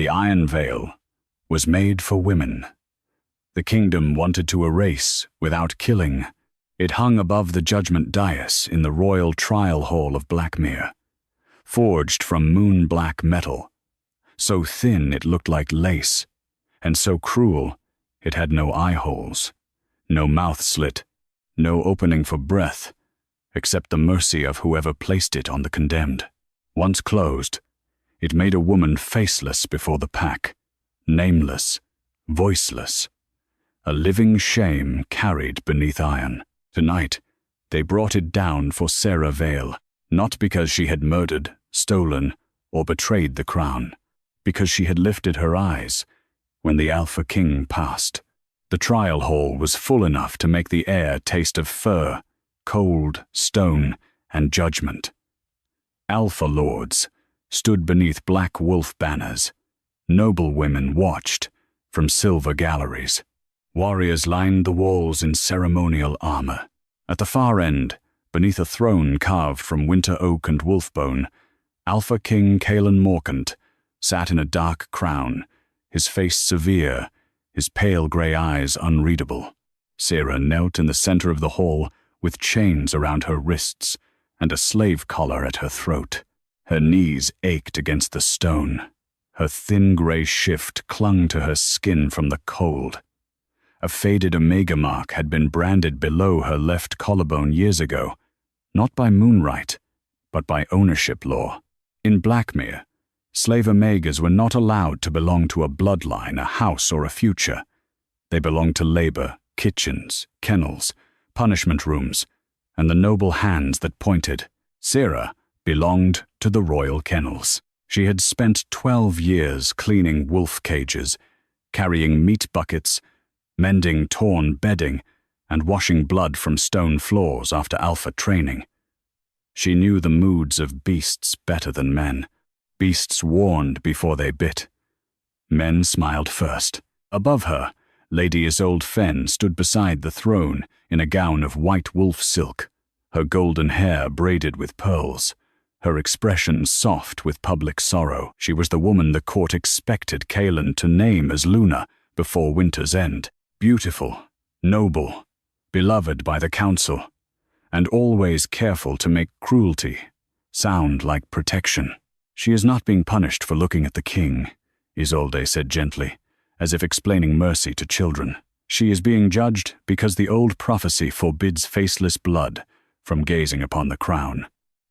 The Iron Veil was made for women. The kingdom wanted to erase without killing. It hung above the judgment dais in the royal trial hall of Blackmere, forged from moon-black metal, so thin it looked like lace, and so cruel it had no eye holes, no mouth slit, no opening for breath, except the mercy of whoever placed it on the condemned. Once closed, it made a woman faceless before the pack, nameless, voiceless, a living shame carried beneath iron. Tonight, they brought it down for Sera Vale, not because she had murdered, stolen, or betrayed the crown, because she had lifted her eyes when the Alpha King passed. The trial hall was full enough to make the air taste of fur, cold, stone, and judgment. Alpha lords stood beneath black wolf banners. Noble women watched from silver galleries. Warriors lined the walls in ceremonial armor. At the far end, beneath a throne carved from winter oak and wolfbone, Alpha King Kaelen Morcant sat in a dark crown, his face severe, his pale grey eyes unreadable. Sera knelt in the center of the hall with chains around her wrists and a slave collar at her throat. Her knees ached against the stone. Her thin grey shift clung to her skin from the cold. A faded omega mark had been branded below her left collarbone years ago, not by moonlight, but by ownership law. In Blackmere, slave omegas were not allowed to belong to a bloodline, a house, or a future. They belonged to labor, kitchens, kennels, punishment rooms, and the noble hands that pointed. Sera belonged to the royal kennels. She had spent 12 years cleaning wolf cages, carrying meat buckets, mending torn bedding, and washing blood from stone floors after alpha training. She knew the moods of beasts better than men. Beasts warned before they bit. Men smiled first. Above her, Lady Isolde Fenn stood beside the throne in a gown of white wolf silk, her golden hair braided with pearls, her expression soft with public sorrow. She was the woman the court expected Kaelen to name as Luna before winter's end. Beautiful, noble, beloved by the council, and always careful to make cruelty sound like protection. She is not being punished for looking at the king, Isolde said gently, as if explaining mercy to children. She is being judged because the old prophecy forbids faceless blood from gazing upon the crown.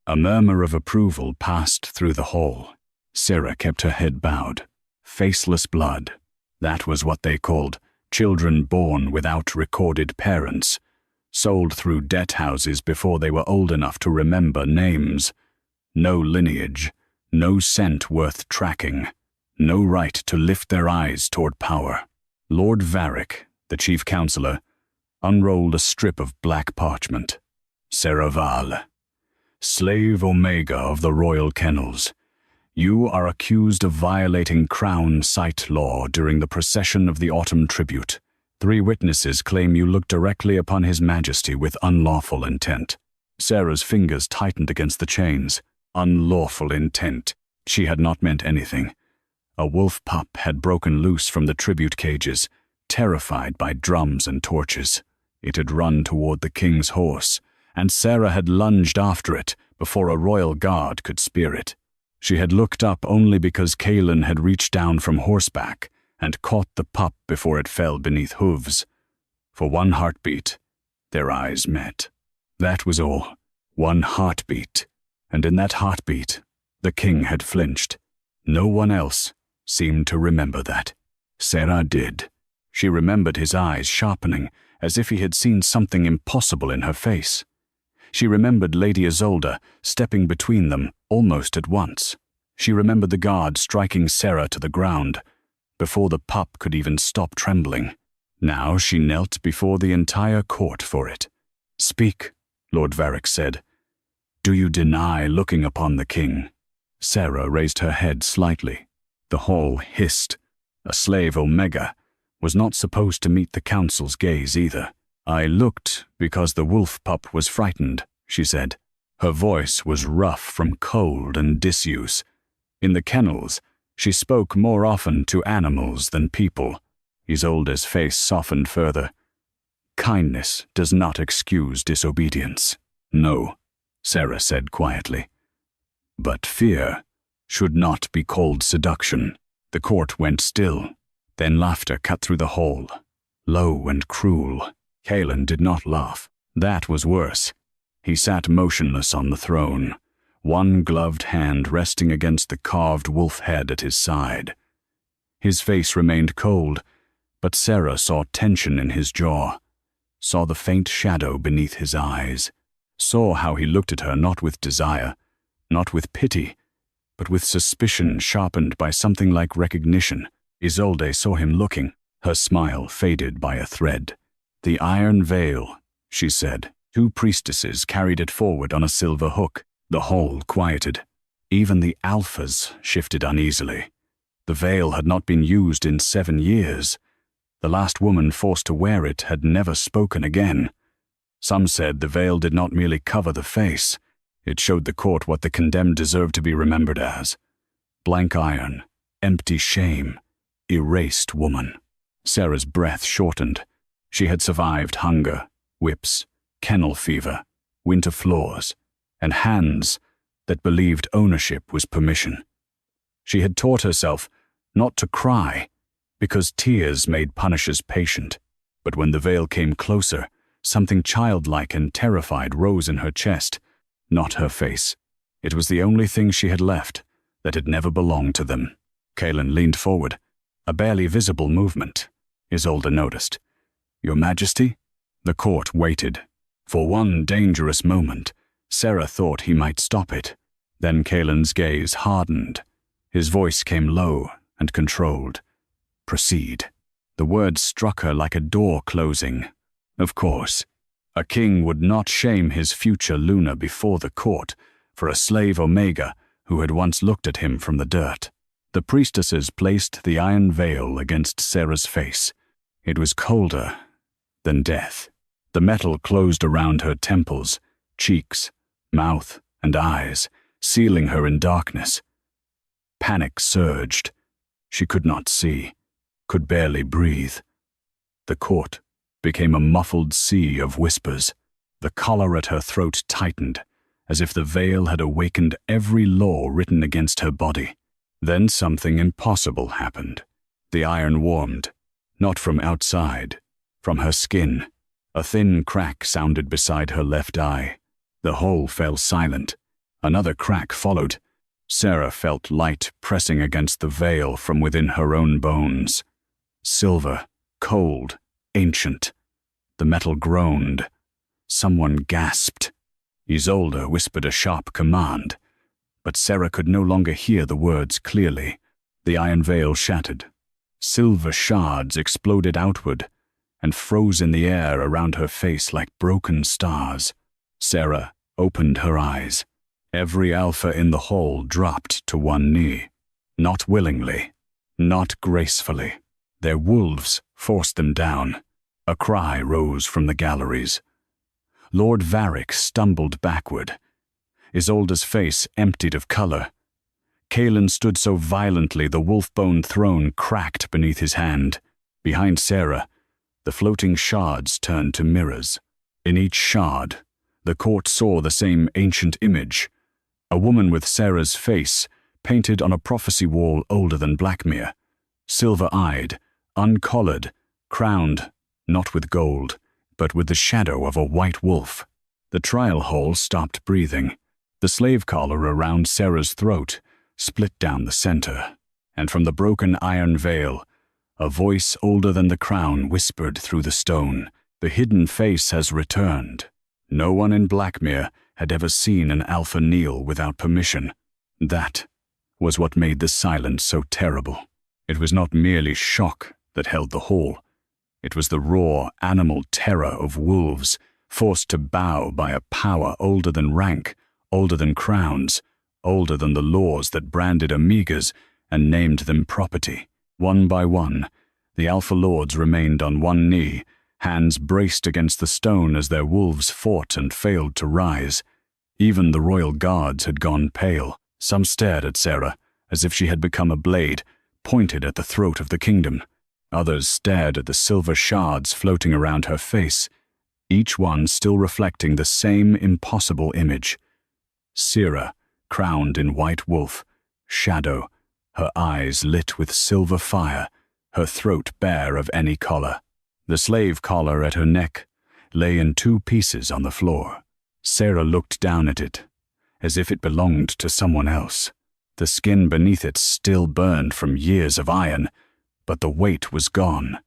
A murmur of approval passed through the hall. Sera kept her head bowed. Faceless blood. That was what they called children born without recorded parents, sold through debt houses before they were old enough to remember names. No lineage, no scent worth tracking, no right to lift their eyes toward power. Lord Varick, the chief counselor, unrolled a strip of black parchment. Sera Vale, slave Omega of the royal kennels, you are accused of violating crown sight law during the procession of the autumn tribute. 3 witnesses claim you looked directly upon His Majesty with unlawful intent. Sera's fingers tightened against the chains. Unlawful intent. She had not meant anything. A wolf pup had broken loose from the tribute cages, terrified by drums and torches. It had run toward the king's horse, and Sera had lunged after it before a royal guard could spear it. She had looked up only because Kaelen had reached down from horseback and caught the pup before it fell beneath hooves. For one heartbeat, their eyes met. That was all. One heartbeat. And in that heartbeat, the king had flinched. No one else seemed to remember that. Sera did. She remembered his eyes sharpening, as if he had seen something impossible in her face. She remembered Lady Isolde stepping between them almost at once. She remembered the guard striking Sera to the ground before the pup could even stop trembling. Now she knelt before the entire court for it. "Speak," Lord Varick said. "Do you deny looking upon the king?" Sera raised her head slightly. The hall hissed. A slave Omega was not supposed to meet the council's gaze either. "I looked because the wolf pup was frightened," she said. Her voice was rough from cold and disuse. In the kennels, She spoke more often to animals than people. Isolde's face softened further. Kindness does not excuse disobedience. No, Sera said quietly. But fear should not be called seduction. The court went still. Then laughter cut through the hall, low and cruel. Kaelen did not laugh. That was worse. He sat motionless on the throne, one gloved hand resting against the carved wolf head at his side. His face remained cold, but Sera saw tension in his jaw, saw the faint shadow beneath his eyes, saw how he looked at her not with desire, not with pity, but with suspicion sharpened by something like recognition. Isolde saw him looking. Her smile faded by a thread. "The iron veil," she said. 2 priestesses carried it forward on a silver hook. The hall quieted. Even the alphas shifted uneasily. The veil had not been used in 7 years. The last woman forced to wear it had never spoken again. Some said the veil did not merely cover the face. It showed the court what the condemned deserved to be remembered as. Blank iron, empty shame, erased woman. Sera's breath shortened. She had survived hunger, whips, kennel fever, winter floors, and hands that believed ownership was permission. She had taught herself not to cry, because tears made punishers patient. But when the veil came closer, something childlike and terrified rose in her chest, not her face. It was the only thing she had left that had never belonged to them. Kaelen leaned forward, a barely visible movement. Isolde noticed. "Your Majesty?" The court waited. For one dangerous moment, Sera thought he might stop it. Then Kaelen's gaze hardened. His voice came low and controlled. "Proceed." The words struck her like a door closing. Of course, a king would not shame his future Luna before the court for a slave Omega who had once looked at him from the dirt. The priestesses placed the iron veil against Sera's face. It was colder than death. The metal closed around her temples, cheeks, mouth, and eyes, sealing her in darkness. Panic surged. She could not see, could barely breathe. The court became a muffled sea of whispers. The collar at her throat tightened, as if the veil had awakened every law written against her body. Then something impossible happened. The iron warmed, not from outside, from her skin. A thin crack sounded beside her left eye. The hole fell silent. Another crack followed. Sera felt light pressing against the veil from within her own bones. Silver, cold, ancient. The metal groaned. Someone gasped. Isolde whispered a sharp command, but Sera could no longer hear the words clearly. The iron veil shattered. Silver shards exploded outward and froze in the air around her face like broken stars. Sera opened her eyes. Every alpha in the hall dropped to one knee. Not willingly, not gracefully. Their wolves forced them down. A cry rose from the galleries. Lord Varric stumbled backward. Isolde's face emptied of color. Kaelen stood so violently the wolf-bone throne cracked beneath his hand. Behind Sera, the floating shards turned to mirrors. In each shard, the court saw the same ancient image. A woman with Sera's face, painted on a prophecy wall older than Blackmere. Silver-eyed, uncollared, crowned, not with gold, but with the shadow of a white wolf. The trial hall stopped breathing. The slave collar around Sera's throat split down the center, and from the broken iron veil, a voice older than the crown whispered through the stone. "The hidden face has returned." No one in Blackmere had ever seen an alpha kneel without permission. That was what made the silence so terrible. It was not merely shock that held the hall. It was the raw animal terror of wolves, forced to bow by a power older than rank, older than crowns, older than the laws that branded Amigas and named them property. One by one, the Alpha Lords remained on one knee, hands braced against the stone as their wolves fought and failed to rise. Even the royal guards had gone pale. Some stared at Sera, as if she had become a blade, pointed at the throat of the kingdom. Others stared at the silver shards floating around her face, each one still reflecting the same impossible image. Sera, crowned in white wolf, shadow, her eyes lit with silver fire, her throat bare of any collar. The slave collar at her neck lay in 2 pieces on the floor. Sera looked down at it, as if it belonged to someone else. The skin beneath it still burned from years of iron, but the weight was gone.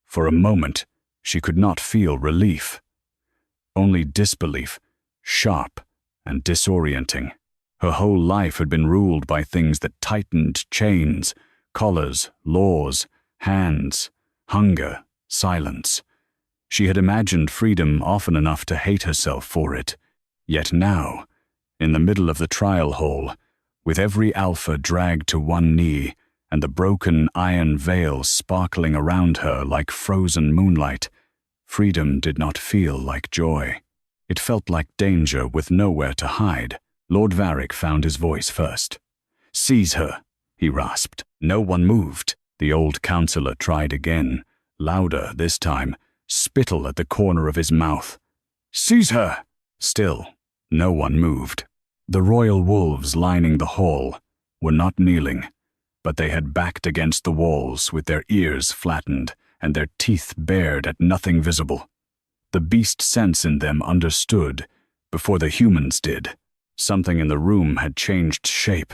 For a moment, she could not feel relief. Only disbelief, sharp and disorienting. Her whole life had been ruled by things that tightened: chains, collars, laws, hands, hunger, silence. She had imagined freedom often enough to hate herself for it. Yet now, in the middle of the trial hall, with every alpha dragged to one knee and the broken iron veil sparkling around her like frozen moonlight, freedom did not feel like joy. It felt like danger with nowhere to hide. Lord Varric found his voice first. "Seize her," he rasped. No one moved. The old counselor tried again, louder this time, spittle at the corner of his mouth. "Seize her!" Still, no one moved. The royal wolves lining the hall were not kneeling, but they had backed against the walls with their ears flattened and their teeth bared at nothing visible. The beast sense in them understood before the humans did. Something in the room had changed shape,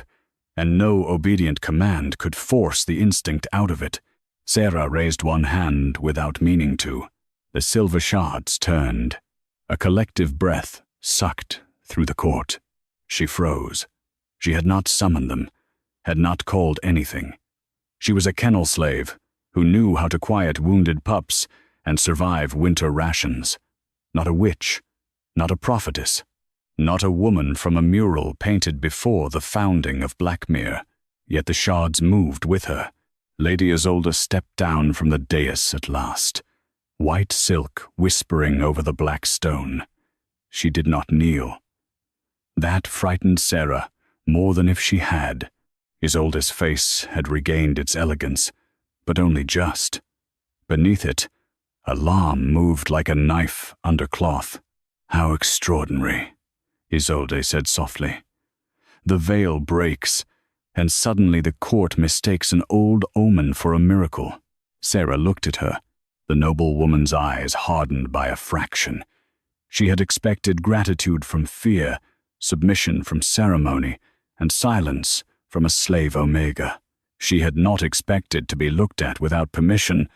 and no obedient command could force the instinct out of it. Sera raised one hand without meaning to. The silver shards turned. A collective breath sucked through the court. She froze. She had not summoned them, had not called anything. She was a kennel slave who knew how to quiet wounded pups and survive winter rations. Not a witch, not a prophetess, not a woman from a mural painted before the founding of Blackmere. Yet the shards moved with her. Lady Isolde stepped down from the dais at last, white silk whispering over the black stone. She did not kneel. That frightened Sera more than if she had. Isolde's face had regained its elegance, but only just. Beneath it, alarm moved like a knife under cloth. "How extraordinary," Isolde said softly. "The veil breaks, and suddenly the court mistakes an old omen for a miracle." Sera looked at her, the noble woman's eyes hardened by a fraction. She had expected gratitude from fear, submission from ceremony, and silence from a slave Omega. She had not expected to be looked at without permission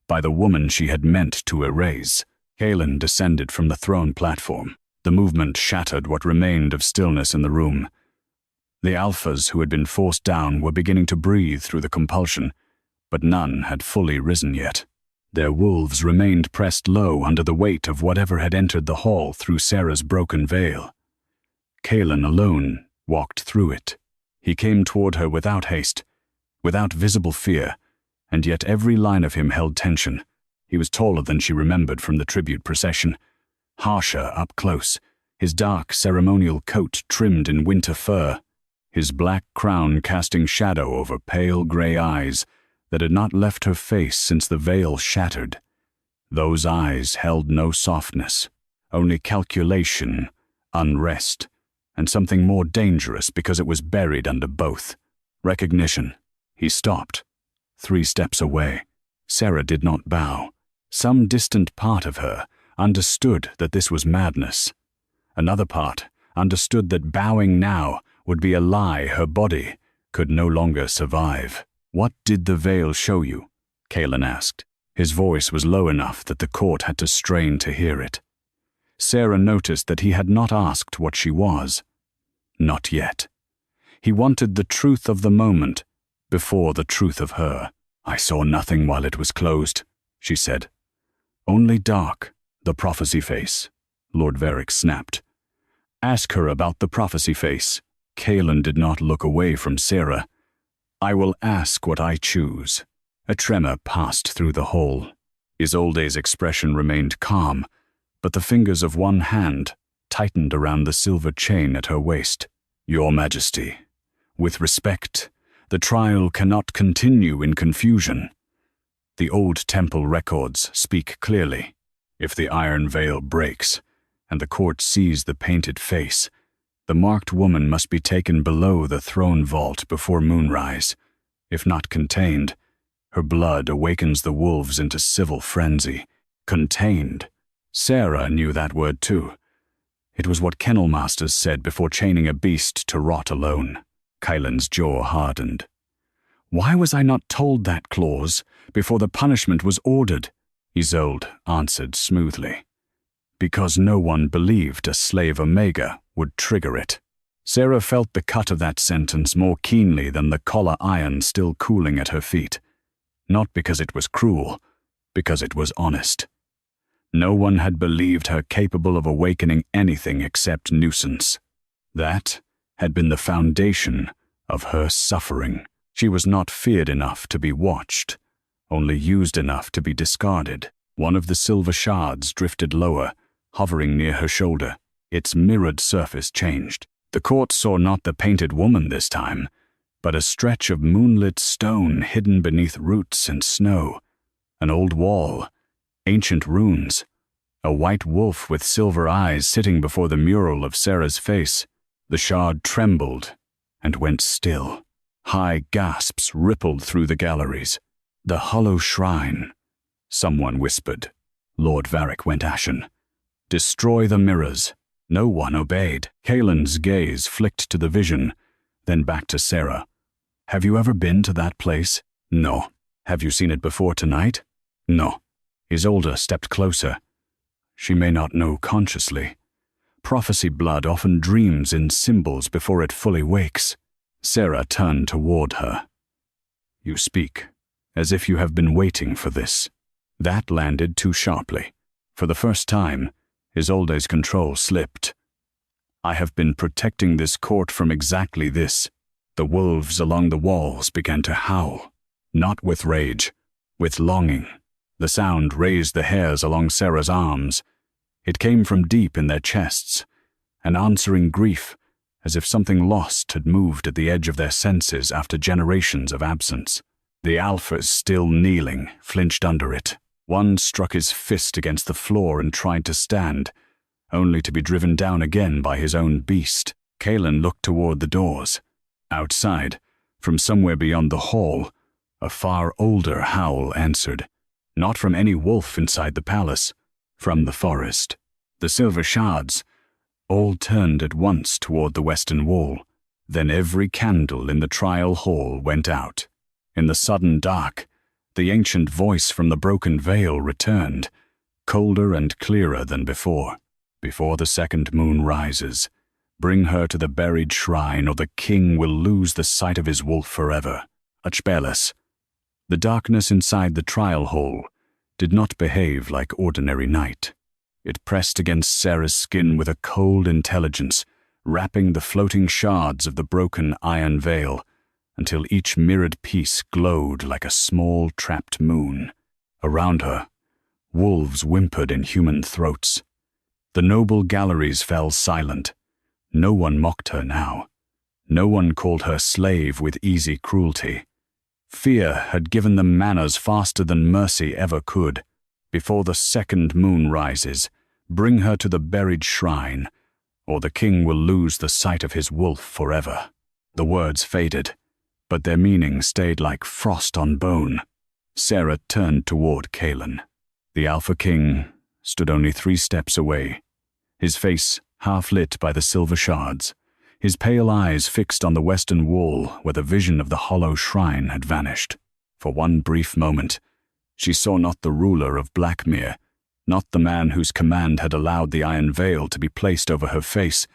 by the woman she had meant to erase. Kaelen descended from the throne platform. The movement shattered what remained of stillness in the room. The alphas who had been forced down were beginning to breathe through the compulsion, but none had fully risen yet. Their wolves remained pressed low under the weight of whatever had entered the hall through Sera's broken veil. Kaelen alone walked through it. He came toward her without haste, without visible fear, and yet every line of him held tension. He was taller than she remembered from the tribute procession, harsher up close, his dark ceremonial coat trimmed in winter fur, his black crown casting shadow over pale gray eyes that had not left her face since the veil shattered. Those eyes held no softness, only calculation, unrest, and something more dangerous because it was buried under both. Recognition. He stopped, 3 steps away. Sera did not bow. Some distant part of her understood that this was madness. Another part understood that bowing now would be a lie her body could no longer survive. "What did the veil show you?" Kaelen asked. His voice was low enough that the court had to strain to hear it. Sera noticed that he had not asked what she was. Not yet. He wanted the truth of the moment before the truth of her. "I saw nothing while it was closed," she said. "Only dark, the prophecy face," Lord Varric snapped. "Ask her about the prophecy face." Kaelen did not look away from Sera. "I will ask what I choose." A tremor passed through the hall. Isolde's expression remained calm, but the fingers of one hand tightened around the silver chain at her waist. "Your Majesty, with respect, The trial cannot continue in confusion. The old temple records speak clearly. If the iron veil breaks, and the court sees the painted face, the marked woman must be taken below the throne vault before moonrise. If not contained, her blood awakens the wolves into civil frenzy. Contained. Sera knew that word too. It was what kennel masters said before chaining a beast to rot alone. Kaelen's jaw hardened. Why was I not told that clause before the punishment was ordered? Isolde answered smoothly. Because no one believed a slave Omega would trigger it. Sera felt the cut of that sentence more keenly than the collar iron still cooling at her feet. Not because it was cruel, because it was honest. No one had believed her capable of awakening anything except nuisance. That had been the foundation of her suffering. She was not feared enough to be watched, only used enough to be discarded. One of the silver shards drifted lower, hovering near her shoulder. Its mirrored surface changed. The court saw not the painted woman this time, but a stretch of moonlit stone hidden beneath roots and snow. An old wall, ancient runes, a white wolf with silver eyes sitting before the mural of Sera's face. The shard trembled and went still. High gasps rippled through the galleries. The hollow shrine, someone whispered. Lord Varric went ashen. Destroy the mirrors. No one obeyed. Kaelen's gaze flicked to the vision, then back to Sera. Have you ever been to that place? No. Have you seen it before tonight? No. Isolde stepped closer. She may not know consciously. Prophecy blood often dreams in symbols before it fully wakes. Sera turned toward her. You speak, as if you have been waiting for this. That landed too sharply. For the first time, Isolde's control slipped. I have been protecting this court from exactly this. The wolves along the walls began to howl, not with rage, with longing. The sound raised the hairs along Sera's arms. It came from deep in their chests, an answering grief, as if something lost had moved at the edge of their senses after generations of absence. The alphas, still kneeling, flinched under it. One struck his fist against the floor and tried to stand, only to be driven down again by his own beast. Kaelen looked toward the doors. Outside, from somewhere beyond the hall, a far older howl answered. Not from any wolf inside the palace, from the forest. The silver shards all turned at once toward the western wall. Then every candle in the trial hall went out. In the sudden dark, the ancient voice from the broken veil returned, colder and clearer than before. Before the second moon rises, bring her to the buried shrine, or the king will lose the sight of his wolf forever. Achbelis. The darkness inside the trial hall did not behave like ordinary night. It pressed against Sera's skin with a cold intelligence, wrapping the floating shards of the broken iron veil, until each mirrored piece glowed like a small trapped moon. Around her, wolves whimpered in human throats. The noble galleries fell silent. No one mocked her now. No one called her slave with easy cruelty. Fear had given them manners faster than mercy ever could. Before the second moon rises, bring her to the buried shrine, or the king will lose the sight of his wolf forever. The words faded, but their meaning stayed like frost on bone. Sera turned toward Kaelen. The Alpha King stood only 3 steps away, his face half lit by the silver shards, his pale eyes fixed on the western wall where the vision of the hollow shrine had vanished. For one brief moment, she saw not the ruler of Blackmere, not the man whose command had allowed the iron veil to be placed over her face,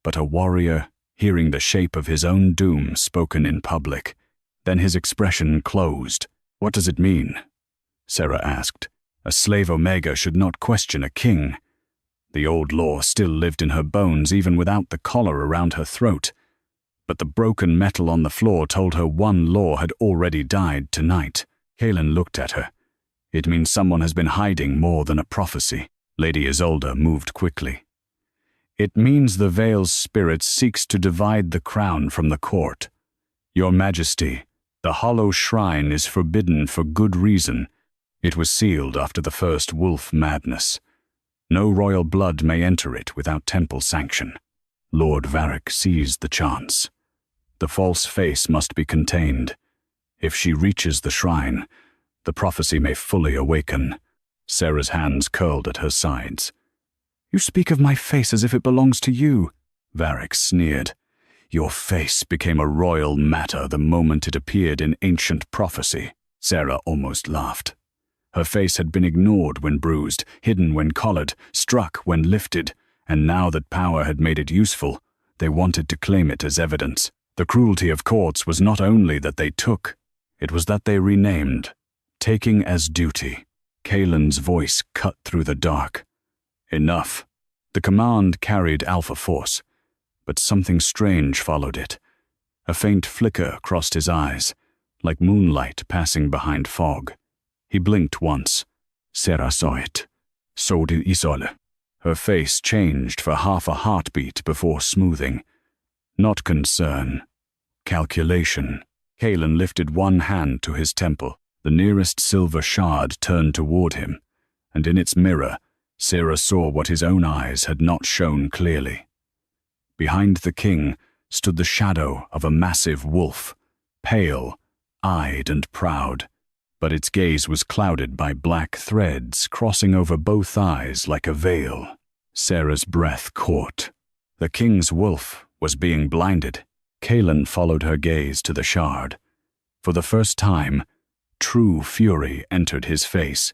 but a warrior hearing the shape of his own doom spoken in public. Then his expression closed. What does it mean? Sera asked. A slave Omega should not question a king. The old law still lived in her bones even without the collar around her throat. But the broken metal on the floor told her one law had already died tonight. Kaelen looked at her. It means someone has been hiding more than a prophecy. Lady Isolde moved quickly. It means the veil's spirit seeks to divide the crown from the court. "Your Majesty, the hollow shrine is forbidden for good reason. It was sealed after the first wolf madness. No royal blood may enter it without temple sanction." Lord Varric seized the chance. The false face must be contained. If she reaches the shrine, the prophecy may fully awaken. Sera's hands curled at her sides. "You speak of my face as if it belongs to you," Varric sneered. "Your face became a royal matter the moment it appeared in ancient prophecy." Sera almost laughed. Her face had been ignored when bruised, hidden when collared, struck when lifted, and now that power had made it useful, they wanted to claim it as evidence. The cruelty of courts was not only that they took, it was that they renamed. Taking as duty. Kaelen's voice cut through the dark. Enough. The command carried alpha force, but something strange followed it. A faint flicker crossed his eyes, like moonlight passing behind fog. He blinked once. Sera saw it. So did Isolde. Her face changed for half a heartbeat before smoothing. Not concern. Calculation. Kaelen lifted one hand to his temple. The nearest silver shard turned toward him, and in its mirror, Sera saw what his own eyes had not shown clearly. Behind the king stood the shadow of a massive wolf, pale, eyed and proud, but its gaze was clouded by black threads crossing over both eyes like a veil. Sera's breath caught. The king's wolf was being blinded. Kaelen followed her gaze to the shard. For the first time, true fury entered his face.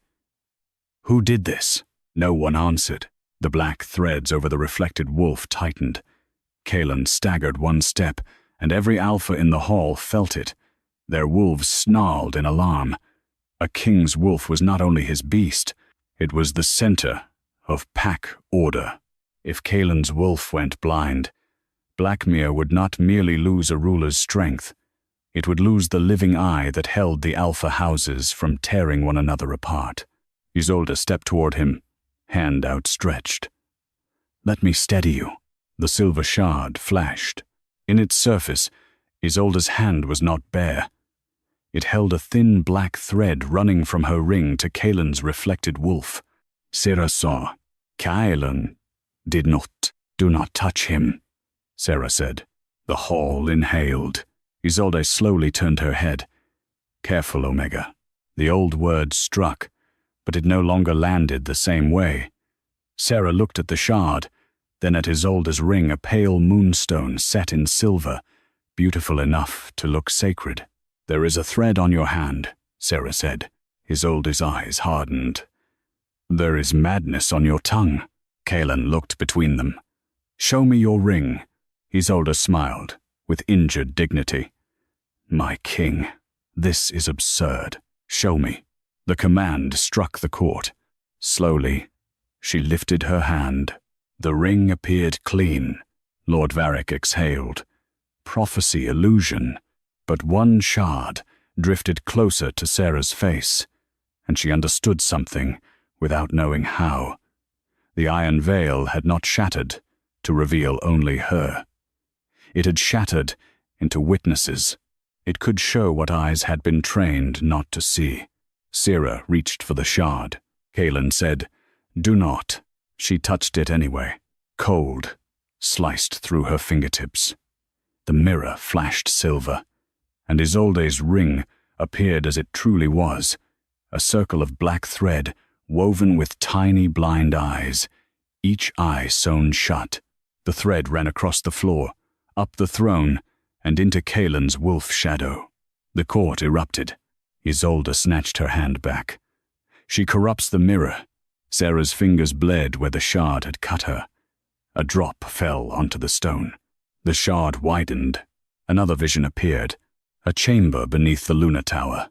Who did this? No one answered. The black threads over the reflected wolf tightened. Kaelen staggered one step, and every alpha in the hall felt it. Their wolves snarled in alarm. A king's wolf was not only his beast, it was the center of pack order. If Kaelen's wolf went blind, Blackmere would not merely lose a ruler's strength, it would lose the living eye that held the alpha houses from tearing one another apart. Isolde stepped toward him, hand outstretched. "Let me steady you." The silver shard flashed. In its surface, Isolde's hand was not bare. It held a thin black thread running from her ring to Kaelen's reflected wolf. Sera saw. "Kaelen did not. Do not touch him," Sera said. The hall inhaled. Isolde slowly turned her head. "Careful, Omega." The old word struck, but it no longer landed the same way. Sera looked at the shard, then at Isolde's ring, a pale moonstone set in silver, beautiful enough to look sacred. "There is a thread on your hand," Sera said. Isolde's eyes hardened. "There is madness on your tongue." Kaelen looked between them. "Show me your ring." Isolde smiled, with injured dignity. "My king, this is absurd. Show me." The command struck the court. Slowly, she lifted her hand. The ring appeared clean. Lord Varric exhaled. Prophecy illusion. But one shard drifted closer to Sera's face, and she understood something without knowing how. The iron veil had not shattered to reveal only her. It had shattered into witnesses. It could show what eyes had been trained not to see. Sera reached for the shard. Kaelen said, "Do not." She touched it anyway. Cold sliced through her fingertips. The mirror flashed silver, and Isolde's ring appeared as it truly was, a circle of black thread woven with tiny blind eyes, each eye sewn shut. The thread ran across the floor, up the throne, and into Kaelen's wolf shadow. The court erupted. Isolde snatched her hand back. "She corrupts the mirror." Sera's fingers bled where the shard had cut her. A drop fell onto the stone. The shard widened. Another vision appeared, a chamber beneath the lunar tower.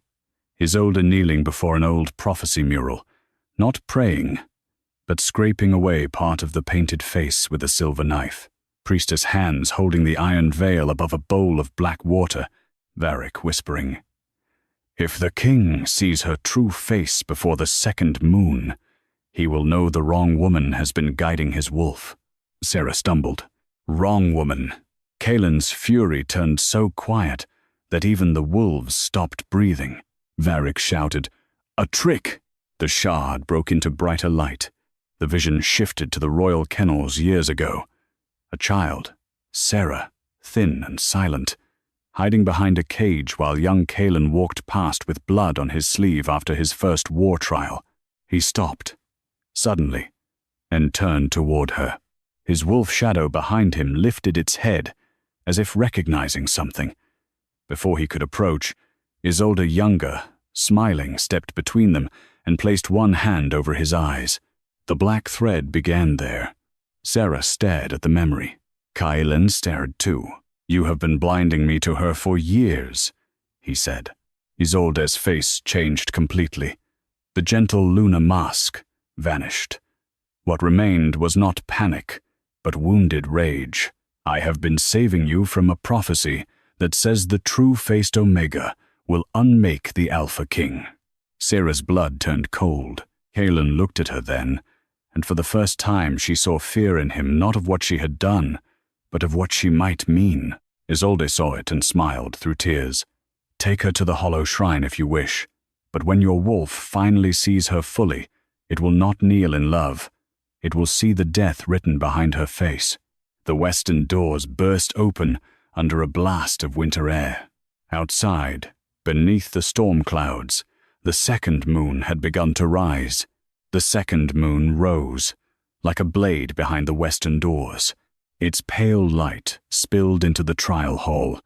Isolde kneeling before an old prophecy mural, not praying, but scraping away part of the painted face with a silver knife. Priestess hands holding the iron veil above a bowl of black water, Varric whispering, "If the king sees her true face before the second moon, he will know the wrong woman has been guiding his wolf." Sera stumbled. Wrong woman. Kaelen's fury turned so quiet that even the wolves stopped breathing. Varric shouted, "A trick!" The shard broke into brighter light. The vision shifted to the royal kennels years ago. A child, Sera, thin and silent, hiding behind a cage while young Kaelen walked past with blood on his sleeve after his first war trial. He stopped, suddenly, and turned toward her. His wolf shadow behind him lifted its head, as if recognizing something. Before he could approach, Isolde Younger, smiling, stepped between them and placed one hand over his eyes. The black thread began there. Sera stared at the memory. Kaelen stared too. "You have been blinding me to her for years," he said. Isolde's face changed completely. The gentle Luna mask vanished. What remained was not panic, but wounded rage. "I have been saving you from a prophecy that says the true-faced Omega will unmake the Alpha King." Sera's blood turned cold. Kaelen looked at her then, and for the first time she saw fear in him, not of what she had done, but of what she might mean. Isolde saw it and smiled through tears. "Take her to the hollow shrine if you wish, but when your wolf finally sees her fully, it will not kneel in love. It will see the death written behind her face." The western doors burst open under a blast of winter air. Outside, beneath the storm clouds, the second moon had begun to rise. The second moon rose, like a blade behind the western doors. Its pale light spilled into the trial hall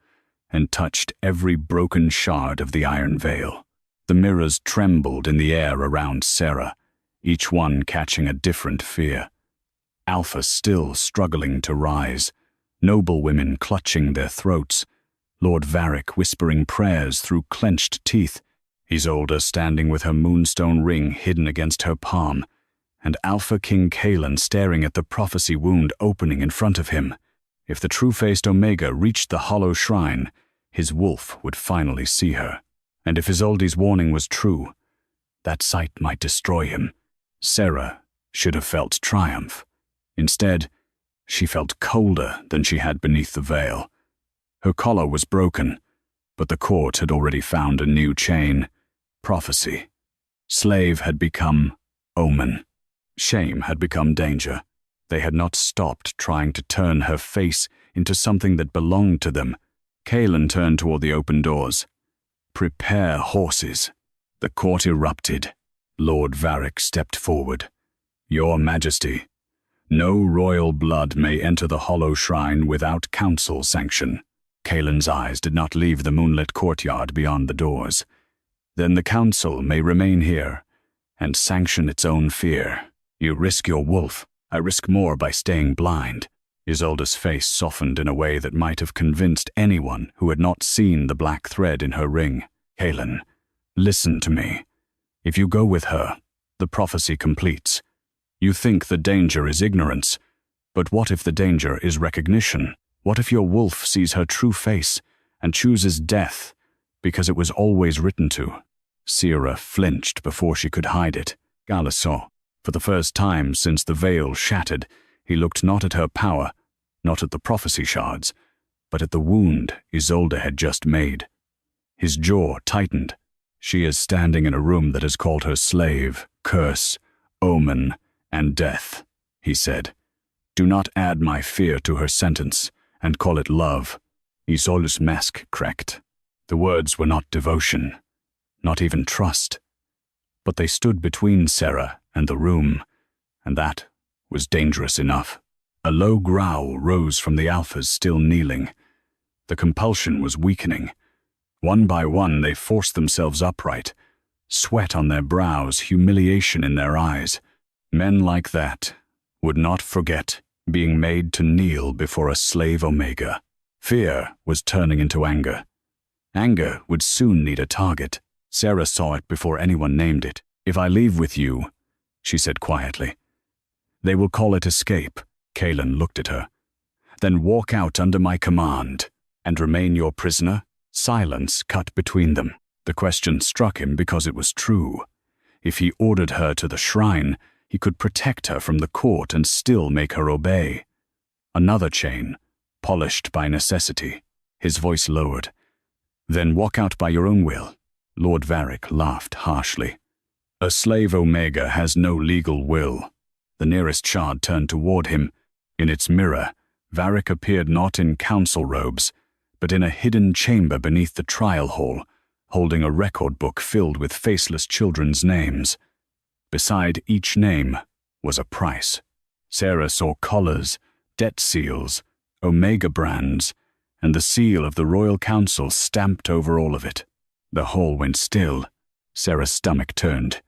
and touched every broken shard of the iron veil. The mirrors trembled in the air around Sera, each one catching a different fear. Alpha still struggling to rise, noble women clutching their throats, Lord Varric whispering prayers through clenched teeth, Isolde standing with her moonstone ring hidden against her palm, and Alpha King Kaelen staring at the prophecy wound opening in front of him. If the true-faced Omega reached the hollow shrine, his wolf would finally see her. And if Isolde's warning was true, that sight might destroy him. Sera should have felt triumph. Instead, she felt colder than she had beneath the veil. Her collar was broken, but the court had already found a new chain. Prophecy. Slave had become omen. Shame had become danger. They had not stopped trying to turn her face into something that belonged to them. Kaelen turned toward the open doors. "Prepare horses." The court erupted. Lord Varric stepped forward. "Your Majesty, no royal blood may enter the hollow shrine without council sanction." Kaelen's eyes did not leave the moonlit courtyard beyond the doors. "Then the council may remain here and sanction its own fear. You risk your wolf. I risk more by staying blind." Isolde's face softened in a way that might have convinced anyone who had not seen the black thread in her ring. "Kaelen, listen to me. If you go with her, the prophecy completes. You think the danger is ignorance, but what if the danger is recognition? What if your wolf sees her true face and chooses death because it was always written to?" Sera flinched before she could hide it. Gala saw. For the first time since the veil shattered, he looked not at her power, not at the prophecy shards, but at the wound Isolde had just made. His jaw tightened. "She is standing in a room that has called her slave, curse, omen, and death," he said. "Do not add my fear to her sentence and call it love." Isolde's mask cracked. The words were not devotion, not even trust, but they stood between Sera and the room, and that was dangerous enough. A low growl rose from the Alphas still kneeling. The compulsion was weakening. One by one they forced themselves upright, sweat on their brows, humiliation in their eyes. Men like that would not forget being made to kneel before a slave Omega. Fear was turning into anger. Anger would soon need a target. Sera saw it before anyone named it. "If I leave with you," she said quietly, "they will call it escape." Kaelen looked at her. "Then walk out under my command and remain your prisoner?" Silence cut between them. The question struck him because it was true. If he ordered her to the shrine, he could protect her from the court and still make her obey. Another chain, polished by necessity. His voice lowered. Then walk out by your own will. Lord Varric laughed harshly. A slave Omega has no legal will. The nearest shard turned toward him. In its mirror, Varric appeared not in council robes, but in a hidden chamber beneath the trial hall, holding a record book filled with faceless children's names. Beside each name was a price. Sera saw collars, debt seals, Omega brands, and the seal of the Royal Council stamped over all of it. The hall went still. Sera's stomach turned.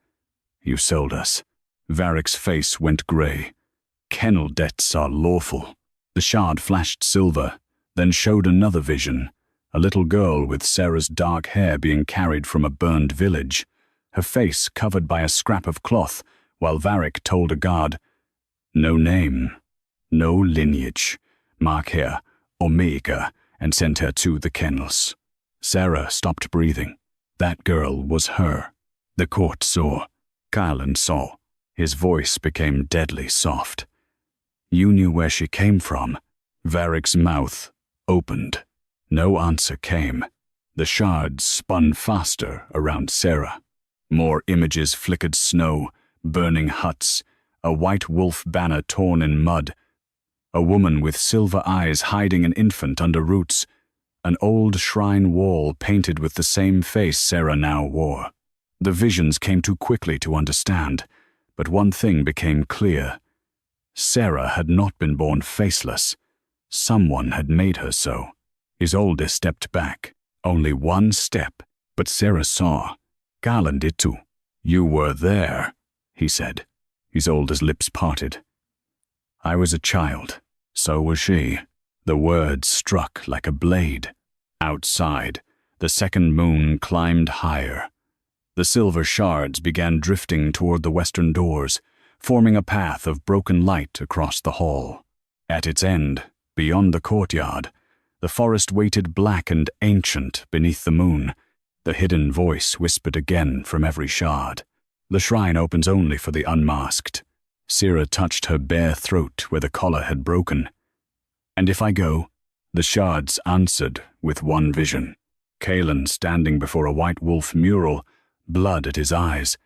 You sold us. Varric's face went grey. Kennel debts are lawful. The shard flashed silver, then showed another vision, a little girl with Sera's dark hair being carried from a burned village, her face covered by a scrap of cloth, while Varric told a guard, "No name, no lineage. Mark here, Omega, and send her to the kennels." Sera stopped breathing. That girl was her. The court saw. Kaelen saw. His voice became deadly soft. You knew where she came from. Varric's mouth opened. No answer came. The shards spun faster around Sera. More images flickered snow, burning huts, a white wolf banner torn in mud, a woman with silver eyes hiding an infant under roots, an old shrine wall painted with the same face Sera now wore. The visions came too quickly to understand, but one thing became clear. Sera had not been born faceless. Someone had made her so. Isolde stepped back. Only one step, but Sera saw. Kaelen did too. You were there, he said. Isolde's lips parted. I was a child. So was she. The words struck like a blade. Outside, the second moon climbed higher. The silver shards began drifting toward the western doors, forming a path of broken light across the hall. At its end, beyond the courtyard, the forest waited black and ancient beneath the moon. The hidden voice whispered again from every shard. The shrine opens only for the unmasked. Sera touched her bare throat where the collar had broken. And if I go? The shards answered with one vision. Kaelen standing before a white wolf mural, blood at his eyes,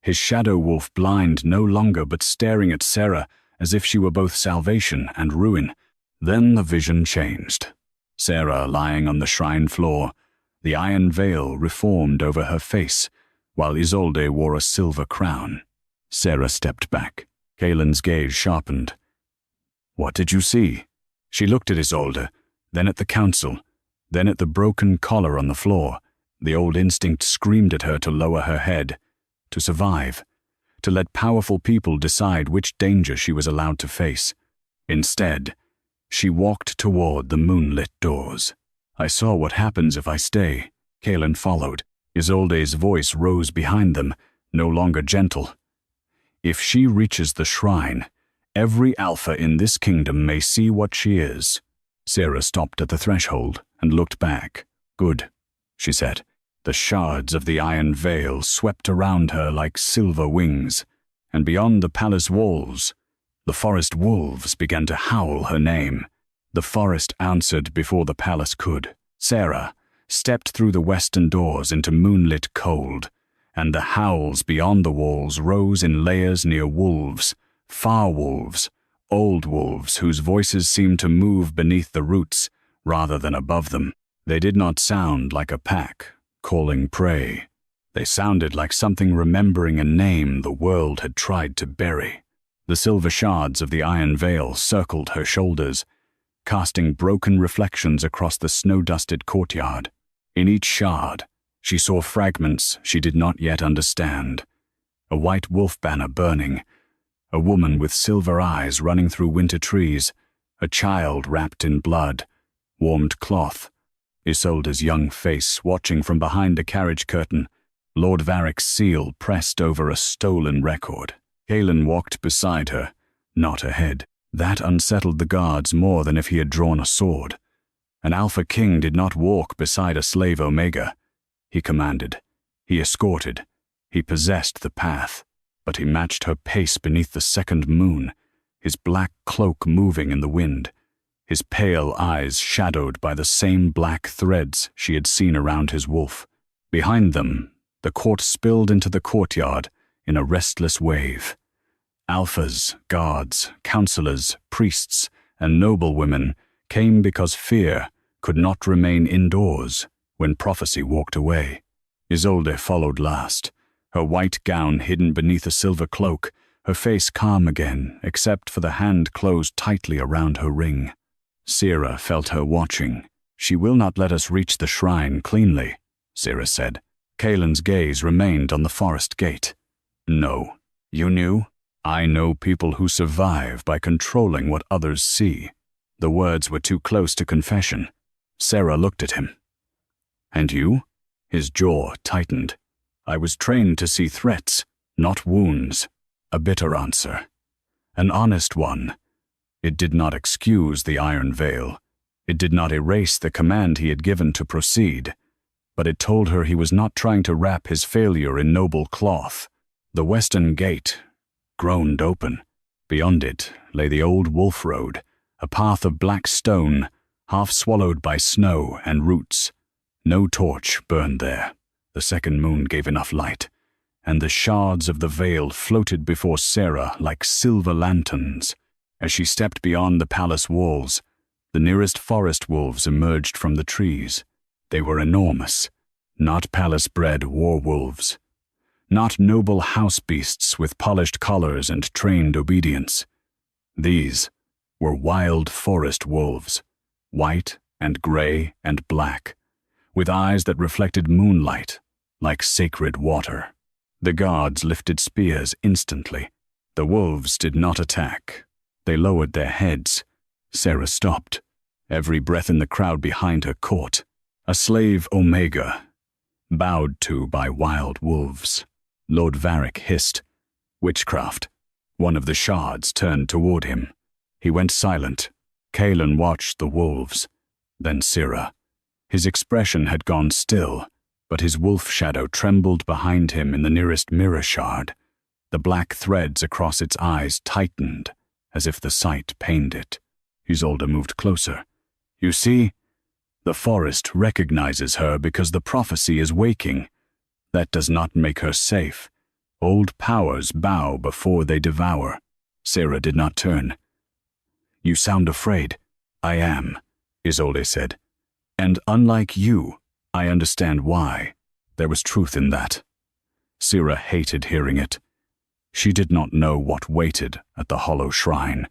his shadow wolf blind no longer but staring at Sera as if she were both salvation and ruin. Then the vision changed. Sera lying on the shrine floor, the iron veil reformed over her face, while Isolde wore a silver crown. Sera stepped back. Kaelen's gaze sharpened. What did you see? She looked at Isolde, then at the council, then at the broken collar on the floor. The old instinct screamed at her to lower her head, to survive, to let powerful people decide which danger she was allowed to face. Instead, she walked toward the moonlit doors. I saw what happens if I stay. Kaelen followed. Isolde's voice rose behind them, no longer gentle. If she reaches the shrine, every alpha in this kingdom may see what she is. Sera stopped at the threshold and looked back. Good, she said. The shards of the iron veil swept around her like silver wings, and beyond the palace walls, the forest wolves began to howl her name. The forest answered before the palace could. Sera stepped through the western doors into moonlit cold, and the howls beyond the walls rose in layers near wolves, far wolves, old wolves whose voices seemed to move beneath the roots rather than above them. They did not sound like a pack calling prey. They sounded like something remembering a name the world had tried to bury. The silver shards of the iron veil circled her shoulders, casting broken reflections across the snow-dusted courtyard. In each shard, she saw fragments she did not yet understand. A white wolf banner burning, a woman with silver eyes running through winter trees, a child wrapped in blood, warmed cloth, Isolde's young face watching from behind a carriage curtain, Lord Varric's seal pressed over a stolen record. Kaelen walked beside her, not ahead. That unsettled the guards more than if he had drawn a sword. An Alpha King did not walk beside a slave Omega. He commanded. He escorted. He possessed the path. But he matched her pace beneath the second moon, his black cloak moving in the wind. his pale eyes shadowed by the same black threads she had seen around his wolf. Behind them, the court spilled into the courtyard in a restless wave. Alphas, guards, counselors, priests, and noblewomen came because fear could not remain indoors when prophecy walked away. Isolde followed last, her white gown hidden beneath a silver cloak, her face calm again, except for the hand closed tightly around her ring. Sera felt her watching. "She will not let us reach the shrine cleanly," Sera said. Kaelen's gaze remained on the forest gate. "No. You knew? I know people who survive by controlling what others see." The words were too close to confession. Sera looked at him. "And you?" His jaw tightened. "I was trained to see threats, not wounds." A bitter answer. An honest one. It did not excuse the iron veil. It did not erase the command he had given to proceed. But it told her he was not trying to wrap his failure in noble cloth. The western gate groaned open. Beyond it lay the old wolf road, a path of black stone, half swallowed by snow and roots. No torch burned there. The second moon gave enough light, and the shards of the veil floated before Sera like silver lanterns. As she stepped beyond the palace walls, the nearest forest wolves emerged from the trees. They were enormous, not palace-bred war wolves, not noble house beasts with polished collars and trained obedience. These were wild forest wolves, white and gray and black, with eyes that reflected moonlight like sacred water. The guards lifted spears instantly. The wolves did not attack. They lowered their heads. Sera stopped. Every breath in the crowd behind her caught. A slave Omega, bowed to by wild wolves. Lord Varric hissed. "Witchcraft." One of the shards turned toward him. He went silent. Kaelen watched the wolves, then Sera. His expression had gone still, but his wolf shadow trembled behind him in the nearest mirror shard. The black threads across its eyes tightened, as if the sight pained it. Isolde moved closer. "You see? The forest recognizes her because the prophecy is waking. That does not make her safe. Old powers bow before they devour." Sera did not turn. "You sound afraid." "I am," Isolde said. "And unlike you, I understand why." There was truth in that. Sera hated hearing it. She did not know what waited at the hollow shrine.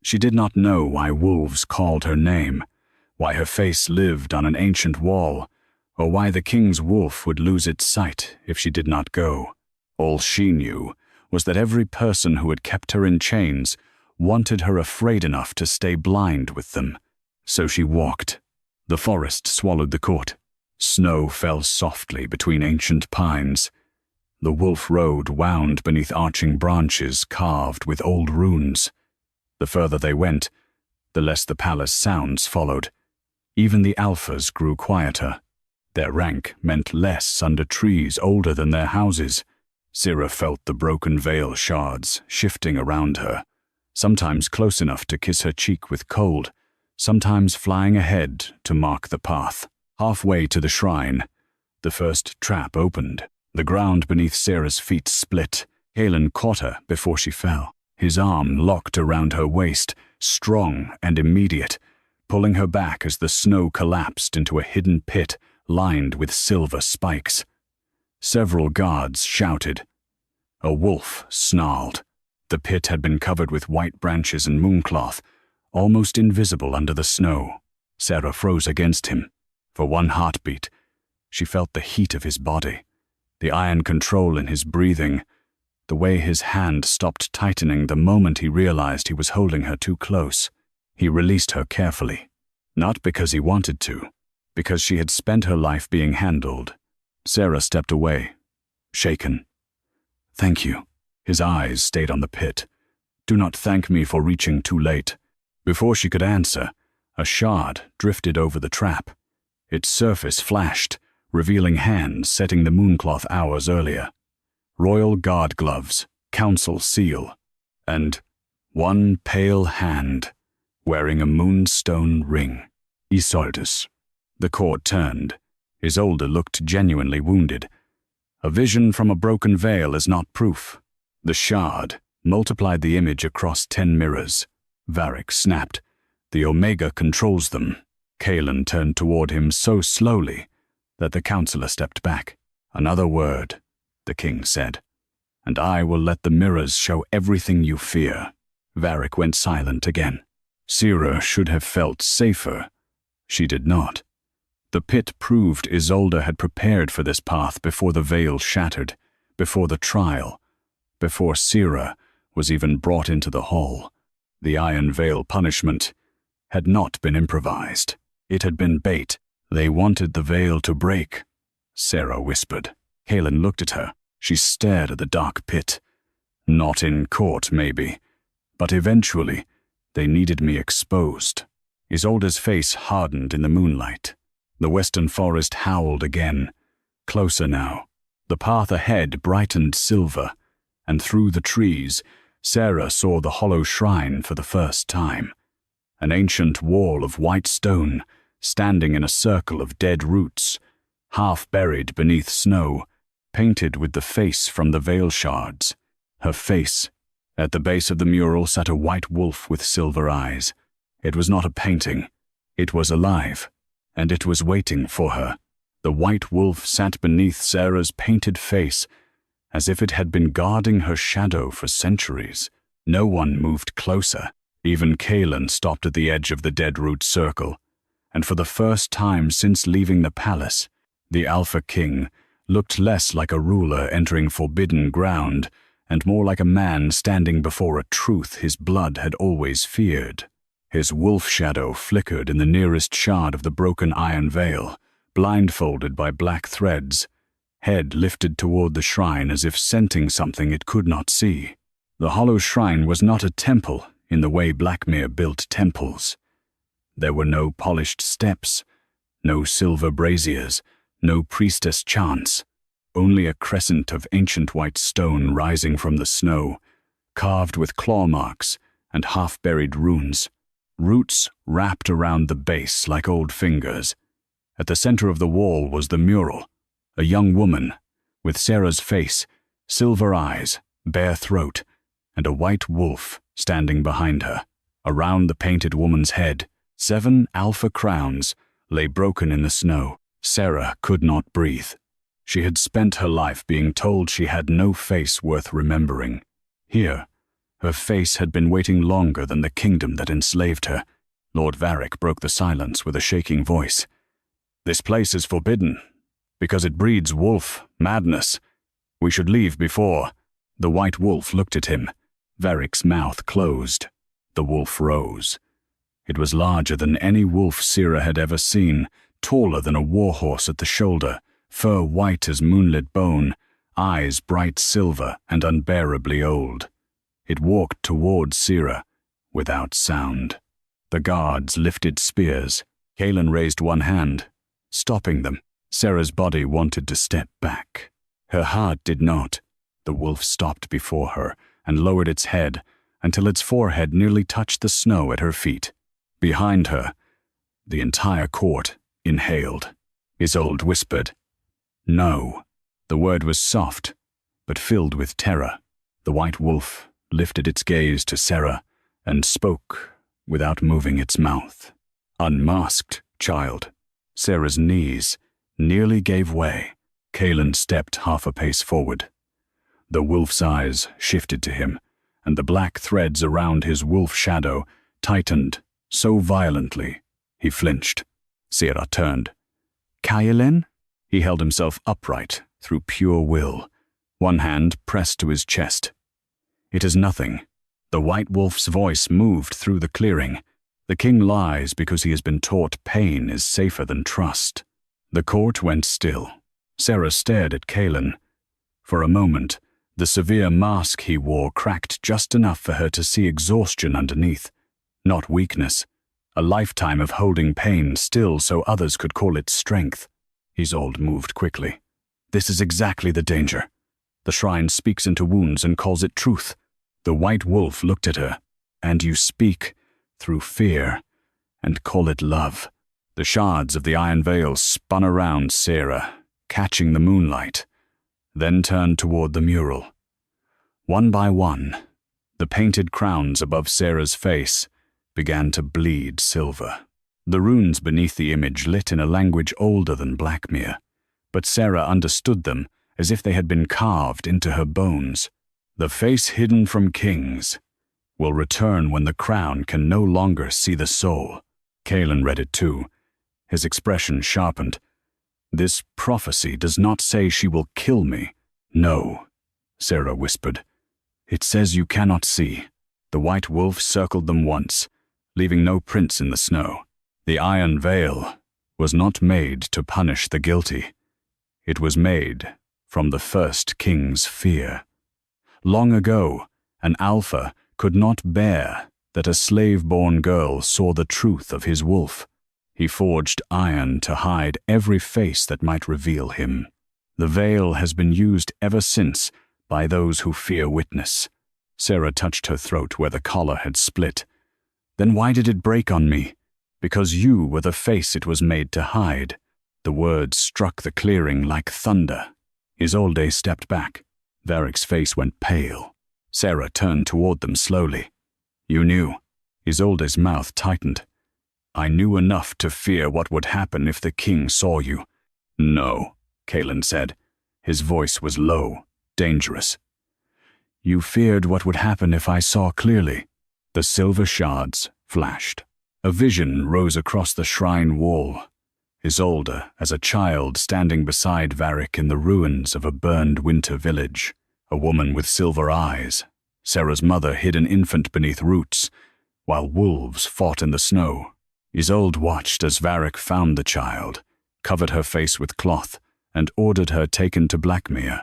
She did not know why wolves called her name, why her face lived on an ancient wall, or why the king's wolf would lose its sight if she did not go. All she knew was that every person who had kept her in chains wanted her afraid enough to stay blind with them. So she walked. The forest swallowed the court. Snow fell softly between ancient pines. The wolf road wound beneath arching branches carved with old runes. The further they went, the less the palace sounds followed. Even the alphas grew quieter. Their rank meant less under trees older than their houses. Sera felt the broken veil shards shifting around her, sometimes close enough to kiss her cheek with cold, sometimes flying ahead to mark the path. Halfway to the shrine, the first trap opened. The ground beneath Sera's feet split. Kaelen caught her before she fell. His arm locked around her waist, strong and immediate, pulling her back as the snow collapsed into a hidden pit lined with silver spikes. Several guards shouted. A wolf snarled. The pit had been covered with white branches and mooncloth, almost invisible under the snow. Sera froze against him. For one heartbeat, she felt the heat of his body, the iron control in his breathing, the way his hand stopped tightening the moment he realized he was holding her too close. He released her carefully, not because he wanted to, because she had spent her life being handled. Sera stepped away, shaken. "Thank you." His eyes stayed on the pit. "Do not thank me for reaching too late." Before she could answer, a shard drifted over the trap. Its surface flashed, revealing hands setting the mooncloth hours earlier. Royal guard gloves, council seal, and one pale hand, wearing a moonstone ring. Isoldes. The court turned. Isolde looked genuinely wounded. A vision from a broken veil is not proof. The shard multiplied the image across 10 mirrors. Varric snapped. The Omega controls them. Kaelen turned toward him so slowly that the counselor stepped back. Another word, the king said, and I will let the mirrors show everything you fear. Varric went silent again. Sera should have felt safer. She did not. The pit proved Isolde had prepared for this path before the veil shattered, before the trial, before Sera was even brought into the hall. The Iron Veil punishment had not been improvised. It had been bait. They wanted the veil to break. Sera whispered. Kaelen looked at her. She stared at the dark pit. Not in court, maybe, but eventually they needed me exposed. Isolde's face hardened in the moonlight. The western forest howled again. Closer now. The path ahead brightened silver, and through the trees, Sera saw the hollow shrine for the first time. An ancient wall of white stone, standing in a circle of dead roots, half buried beneath snow, painted with the face from the veil shards. Her face. At the base of the mural sat a white wolf with silver eyes. It was not a painting. It was alive, and it was waiting for her. The white wolf sat beneath Sera's painted face, as if it had been guarding her shadow for centuries. No one moved closer. Even Kaelen stopped at the edge of the dead root circle, and for the first time since leaving the palace, the Alpha King looked less like a ruler entering forbidden ground and more like a man standing before a truth his blood had always feared. His wolf shadow flickered in the nearest shard of the broken iron veil, blindfolded by black threads, head lifted toward the shrine as if scenting something it could not see. The hollow shrine was not a temple in the way Blackmere built temples. There were no polished steps, no silver braziers, no priestess chants, only a crescent of ancient white stone rising from the snow, carved with claw marks and half-buried runes. Roots wrapped around the base like old fingers. At the center of the wall was the mural, a young woman, with Sera's face, silver eyes, bare throat, and a white wolf standing behind her. Around the painted woman's head, 7 alpha crowns lay broken in the snow. Sera could not breathe. She had spent her life being told she had no face worth remembering. Here, her face had been waiting longer than the kingdom that enslaved her. Lord Varric broke the silence with a shaking voice. "This place is forbidden, because it breeds wolf madness. We should leave before." The white wolf looked at him. Varric's mouth closed. The wolf rose. It was larger than any wolf Sera had ever seen, taller than a warhorse at the shoulder, fur white as moonlit bone, eyes bright silver and unbearably old. It walked toward Sera, without sound. The guards lifted spears. Kaelen raised one hand, stopping them. Sera's body wanted to step back. Her heart did not. The wolf stopped before her and lowered its head until its forehead nearly touched the snow at her feet. Behind her, the entire court inhaled. Isolde whispered, "No." The word was soft, but filled with terror. The white wolf lifted its gaze to Sera and spoke without moving its mouth. "Unmasked, child." Sera's knees nearly gave way. Kaelen stepped half a pace forward. The wolf's eyes shifted to him, and the black threads around his wolf shadow tightened so violently he flinched. Sera turned. "Kaelen?" He held himself upright through pure will, one hand pressed to his chest. "It is nothing." The white wolf's voice moved through the clearing. The king lies because he has been taught pain is safer than trust. The court went still. Sera stared at Kaelen. For a moment, the severe mask he wore cracked just enough for her to see exhaustion underneath. Not weakness. A lifetime of holding pain still so others could call it strength. Isolde moved quickly. "This is exactly the danger. The shrine speaks into wounds and calls it truth." The white wolf looked at her. "And you speak through fear, and call it love. The shards of the iron veil spun around Sera, catching the moonlight, then turned toward the mural. One by one, the painted crowns above Sera's face began to bleed silver. The runes beneath the image lit in a language older than Blackmere, but Sera understood them as if they had been carved into her bones. The face hidden from kings will return when the crown can no longer see the soul. Kaelen read it too, his expression sharpened. This prophecy does not say she will kill me. No, Sera whispered. It says you cannot see. The white wolf circled them once, leaving no prints in the snow. The iron veil was not made to punish the guilty. It was made from the first king's fear. Long ago, an alpha could not bear that a slave-born girl saw the truth of his wolf. He forged iron to hide every face that might reveal him. The veil has been used ever since by those who fear witness. Sera touched her throat where the collar had split. Then why did it break on me? Because you were the face it was made to hide. The words struck the clearing like thunder. Isolde stepped back. Varric's face went pale. Sera turned toward them slowly. You knew. Isolde's mouth tightened. I knew enough to fear what would happen if the king saw you. No, Kaelen said. His voice was low, dangerous. You feared what would happen if I saw clearly. The silver shards flashed. A vision rose across the shrine wall. Isolde, as a child standing beside Varric in the ruins of a burned winter village. A woman with silver eyes. Sera's mother hid an infant beneath roots, while wolves fought in the snow. Isolde watched as Varric found the child, covered her face with cloth, and ordered her taken to Blackmere.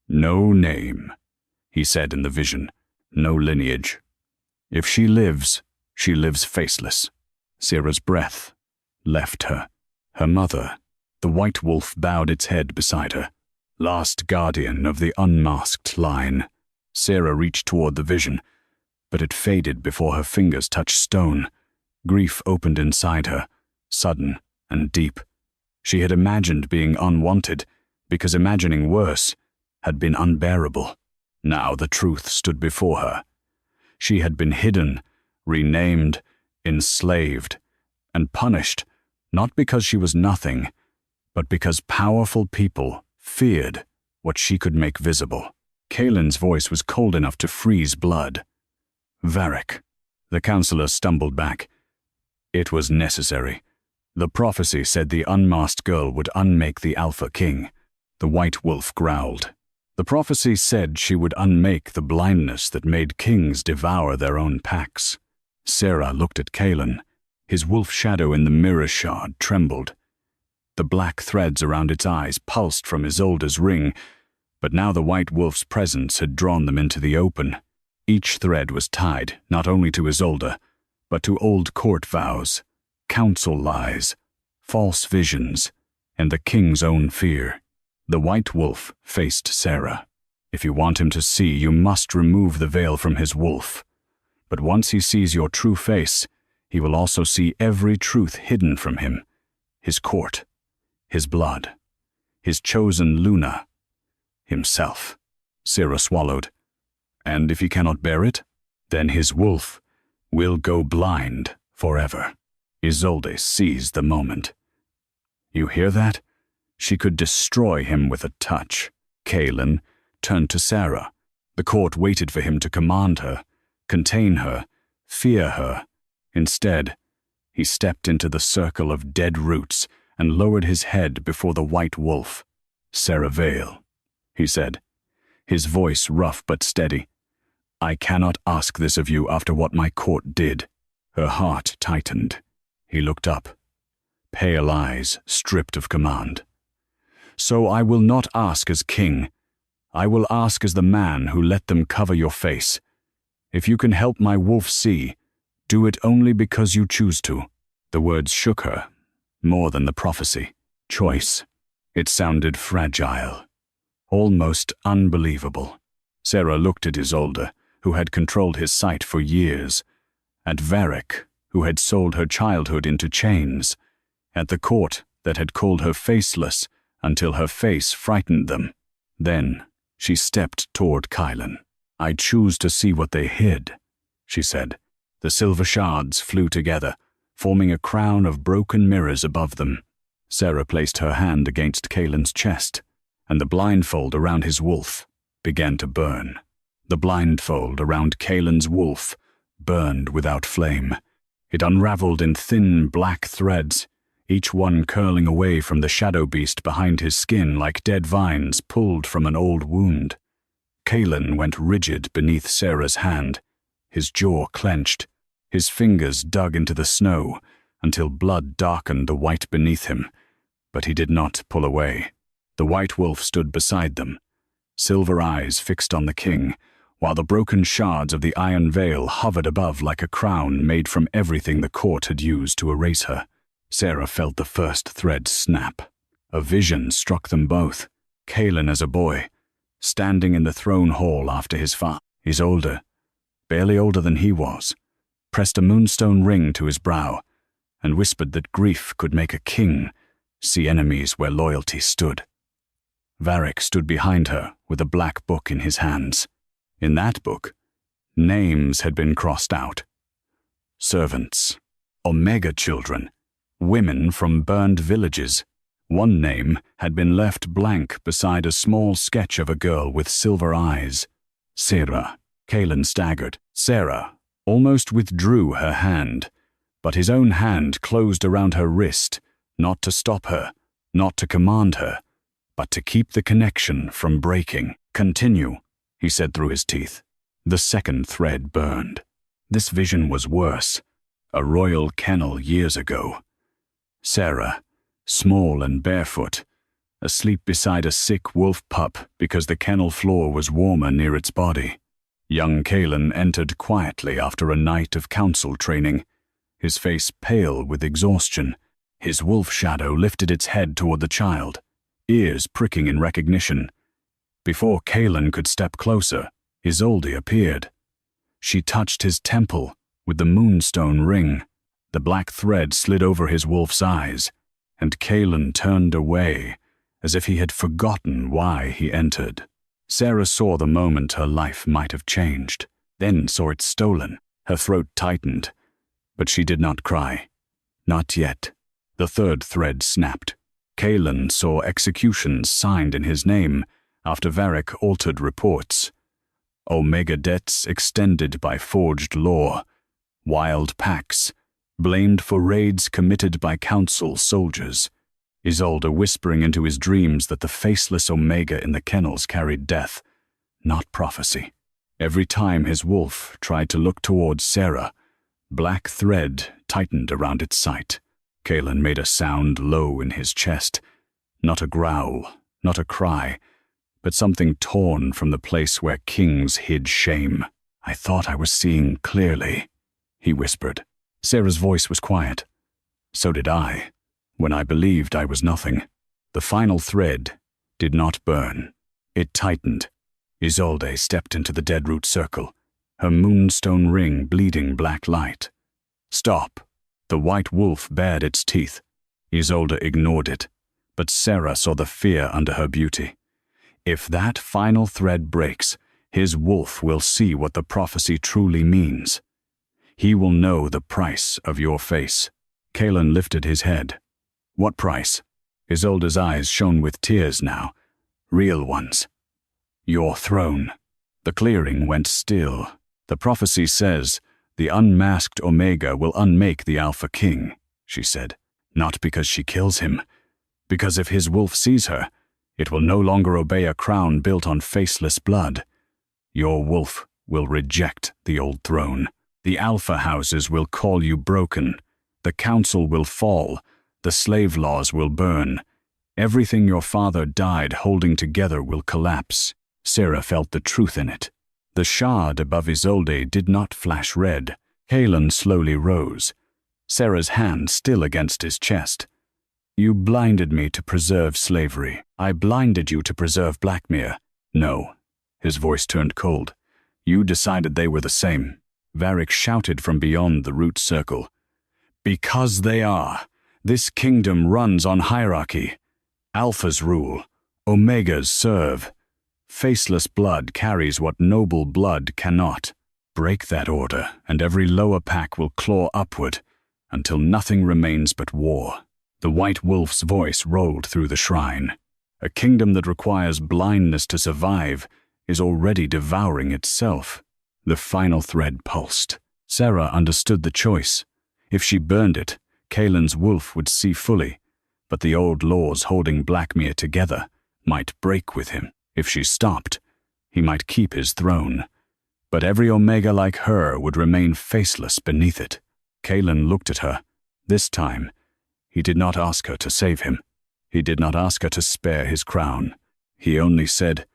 No name, he said in the vision, no lineage. If she lives faceless. Sera's breath left her. Her mother, the white wolf, bowed its head beside her. Last guardian of the unmasked line. Sera reached toward the vision, but it faded before her fingers touched stone. Grief opened inside her, sudden and deep. She had imagined being unwanted, because imagining worse had been unbearable. Now the truth stood before her. She had been hidden, renamed, enslaved, and punished, not because she was nothing, but because powerful people feared what she could make visible. Kaelen's voice was cold enough to freeze blood. Varric. The counselor stumbled back. It was necessary. The prophecy said the unmasked girl would unmake the Alpha King. The white wolf growled. The prophecy said she would unmake the blindness that made kings devour their own packs. Sera looked at Kaelen. His wolf shadow in the mirror shard trembled. The black threads around its eyes pulsed from Isolde's ring, but now the white wolf's presence had drawn them into the open. Each thread was tied not only to Isolde, but to old court vows, council lies, false visions, and the king's own fear. The white wolf faced Sera. If you want him to see, you must remove the veil from his wolf. But once he sees your true face, he will also see every truth hidden from him. His court, his blood, his chosen Luna, himself. Sera swallowed. And if he cannot bear it, then his wolf will go blind forever. Isolde seized the moment. You hear that? She could destroy him with a touch. Kaelen turned to Sera. The court waited for him to command her, contain her, fear her. Instead, he stepped into the circle of dead roots and lowered his head before the white wolf. Sera Vale, he said, his voice rough but steady. I cannot ask this of you after what my court did. Her heart tightened. He looked up, pale eyes stripped of command. So I will not ask as king. I will ask as the man who let them cover your face. If you can help my wolf see, do it only because you choose to. The words shook her, more than the prophecy. Choice. It sounded fragile, almost unbelievable. Sera looked at Isolde, who had controlled his sight for years, at Varric, who had sold her childhood into chains, at the court that had called her faceless until her face frightened them. Then she stepped toward Kaelen. "I choose to see what they hid," she said. The silver shards flew together, forming a crown of broken mirrors above them. Sera placed her hand against Kaelen's chest, and the blindfold around his wolf began to burn. The blindfold around Kaelen's wolf burned without flame. It unraveled in thin black threads, each one curling away from the shadow beast behind his skin like dead vines pulled from an old wound. Kaelen went rigid beneath Sera's hand, his jaw clenched, his fingers dug into the snow until blood darkened the white beneath him, but he did not pull away. The white wolf stood beside them, silver eyes fixed on the king, while the broken shards of the iron veil hovered above like a crown made from everything the court had used to erase her. Sera felt the first thread snap. A vision struck them both. Kaelen as a boy, standing in the throne hall after his father. He's older, barely older than he was, pressed a moonstone ring to his brow, and whispered that grief could make a king see enemies where loyalty stood. Varric stood behind her with a black book in his hands. In that book, names had been crossed out. Servants, Omega children, women from burned villages. One name had been left blank beside a small sketch of a girl with silver eyes. Sera. Kaelen staggered. Sera almost withdrew her hand, but his own hand closed around her wrist, not to stop her, not to command her, but to keep the connection from breaking. "Continue," he said through his teeth. The second thread burned. This vision was worse. A royal kennel years ago. Sera, small and barefoot, asleep beside a sick wolf pup because the kennel floor was warmer near its body. Young Kaelen entered quietly after a night of council training, his face pale with exhaustion. His wolf shadow lifted its head toward the child, ears pricking in recognition. Before Kaelen could step closer, Isolde appeared. She touched his temple with the moonstone ring. The black thread slid over his wolf's eyes, and Kaelen turned away, as if he had forgotten why he entered. Sera saw the moment her life might have changed, then saw it stolen. Her throat tightened, but she did not cry. Not yet. The third thread snapped. Kaelen saw executions signed in his name after Varric altered reports. Omega debts extended by forged law. Wild packs, blamed for raids committed by council soldiers. Isolde whispering into his dreams that the faceless Omega in the kennels carried death, not prophecy. Every time his wolf tried to look towards Sera, black thread tightened around its sight. Kaelen made a sound low in his chest. Not a growl, not a cry, but something torn from the place where kings hid shame. "I thought I was seeing clearly," he whispered. Sera's voice was quiet. "So did I, when I believed I was nothing." The final thread did not burn. It tightened. Isolde stepped into the deadroot circle, her moonstone ring bleeding black light. "Stop." The white wolf bared its teeth. Isolde ignored it, but Sera saw the fear under her beauty. If that final thread breaks, his wolf will see what the prophecy truly means. He will know the price of your face. Kaelen lifted his head. "What price?" Isolde's eyes shone with tears now, real ones. "Your throne." The clearing went still. "The prophecy says, the unmasked Omega will unmake the Alpha King," she said. "Not because she kills him. Because if his wolf sees her, it will no longer obey a crown built on faceless blood. Your wolf will reject the old throne. The Alpha houses will call you broken. The council will fall. The slave laws will burn. Everything your father died holding together will collapse." Sera felt the truth in it. The shard above Isolde did not flash red. Kaelen slowly rose, Sera's hand still against his chest. "You blinded me to preserve slavery. I blinded you to preserve Blackmere." "No." His voice turned cold. "You decided they were the same. Varric shouted from beyond the root circle. "Because they are. This kingdom runs on hierarchy. Alphas rule. Omegas serve. Faceless blood carries what noble blood cannot. Break that order, and every lower pack will claw upward, until nothing remains but war." The white wolf's voice rolled through the shrine. A kingdom that requires blindness to survive is already devouring itself. The final thread pulsed. Sera understood the choice. If she burned it, Kaelen's wolf would see fully, but the old laws holding Blackmere together might break with him. If she stopped, he might keep his throne. But every Omega like her would remain faceless beneath it. Kaelen looked at her. This time, he did not ask her to save him. He did not ask her to spare his crown. He only said,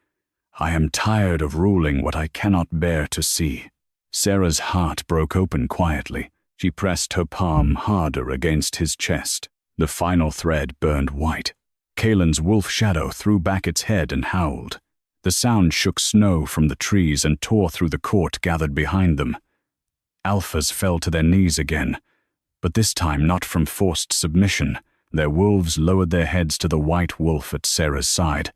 "I am tired of ruling what I cannot bear to see." Sera's heart broke open quietly. She pressed her palm harder against his chest. The final thread burned white. Kaelen's wolf shadow threw back its head and howled. The sound shook snow from the trees and tore through the court gathered behind them. Alphas fell to their knees again, but this time not from forced submission. Their wolves lowered their heads to the white wolf at Sera's side,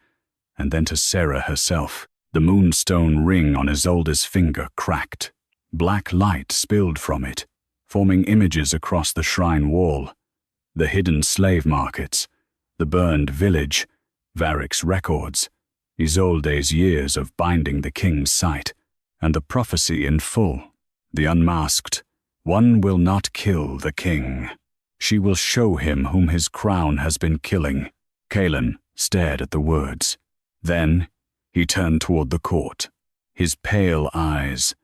and then to Sera herself. The moonstone ring on Isolde's finger cracked. Black light spilled from it, forming images across the shrine wall. The hidden slave markets, the burned village, Varric's records, Isolde's years of binding the king's sight, and the prophecy in full. The unmasked, "One will not kill the king. She will show him whom his crown has been killing." Kaelen stared at the words. Then he turned toward the court. His pale eyes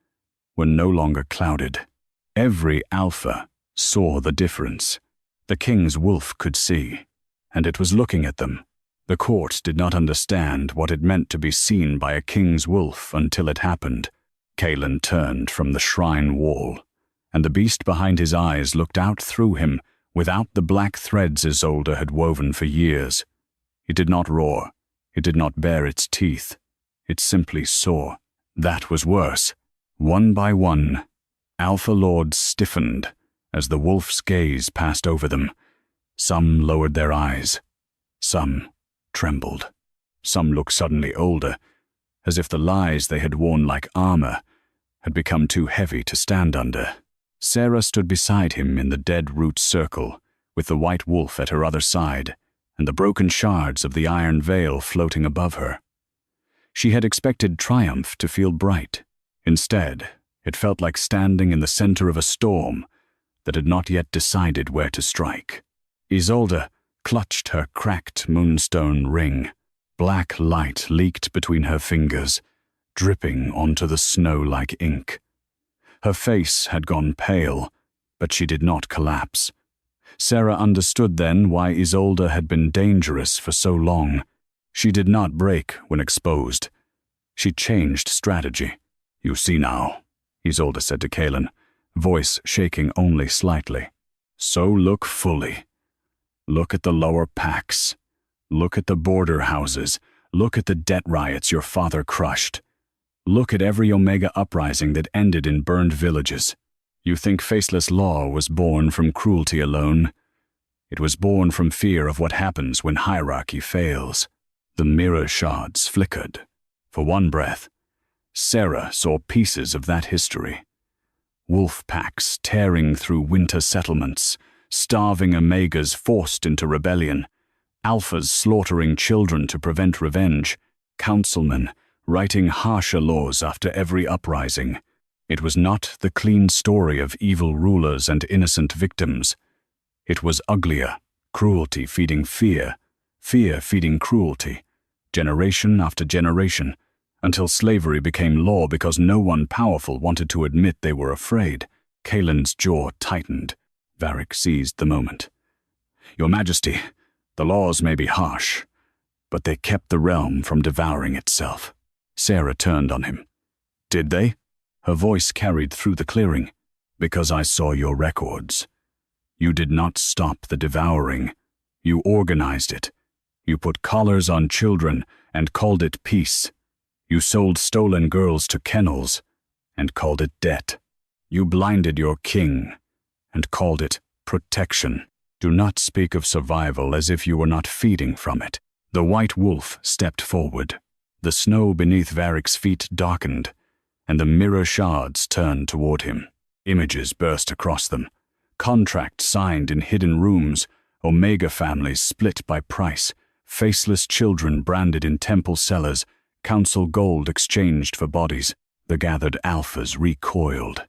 were no longer clouded. Every Alpha saw the difference. The king's wolf could see, and it was looking at them. The court did not understand what it meant to be seen by a king's wolf until it happened. Kaelen turned from the shrine wall, and the beast behind his eyes looked out through him without the black threads Isolde had woven for years. It did not roar. It did not bare its teeth. It simply saw. That was worse. One by one, Alpha Lords stiffened as the wolf's gaze passed over them. Some lowered their eyes. Some trembled. Some looked suddenly older, as if the lies they had worn like armor had become too heavy to stand under. Sera stood beside him in the dead root circle, with the white wolf at her other side, and the broken shards of the iron veil floating above her. She had expected triumph to feel bright. Instead, it felt like standing in the center of a storm that had not yet decided where to strike. Isolde clutched her cracked moonstone ring. Black light leaked between her fingers, dripping onto the snow like ink. Her face had gone pale, but she did not collapse. Sera understood then why Isolde had been dangerous for so long. She did not break when exposed. She changed strategy. "You see now," Isolde said to Kaelen, voice shaking only slightly. "So look fully. Look at the lower packs. Look at the border houses. Look at the debt riots your father crushed. Look at every Omega uprising that ended in burned villages. You think faceless law was born from cruelty alone? It was born from fear of what happens when hierarchy fails." The mirror shards flickered. For one breath, Sera saw pieces of that history. Wolf packs tearing through winter settlements, starving Omegas forced into rebellion, Alphas slaughtering children to prevent revenge, councilmen writing harsher laws after every uprising. It was not the clean story of evil rulers and innocent victims. It was uglier, cruelty feeding fear, fear feeding cruelty, generation after generation, until slavery became law because no one powerful wanted to admit they were afraid. Kaelen's jaw tightened. Varric seized the moment. "Your Majesty, the laws may be harsh, but they kept the realm from devouring itself." Sera turned on him. "Did they?" Her voice carried through the clearing. "Because I saw your records. You did not stop the devouring. You organized it. You put collars on children and called it peace. You sold stolen girls to kennels and called it debt. You blinded your king and called it protection. Do not speak of survival as if you were not feeding from it. The white wolf stepped forward. The snow beneath Varric's feet darkened, and the mirror shards turned toward him. Images burst across them. Contracts signed in hidden rooms, Omega families split by price, faceless children branded in temple cellars, council gold exchanged for bodies. The gathered alphas recoiled.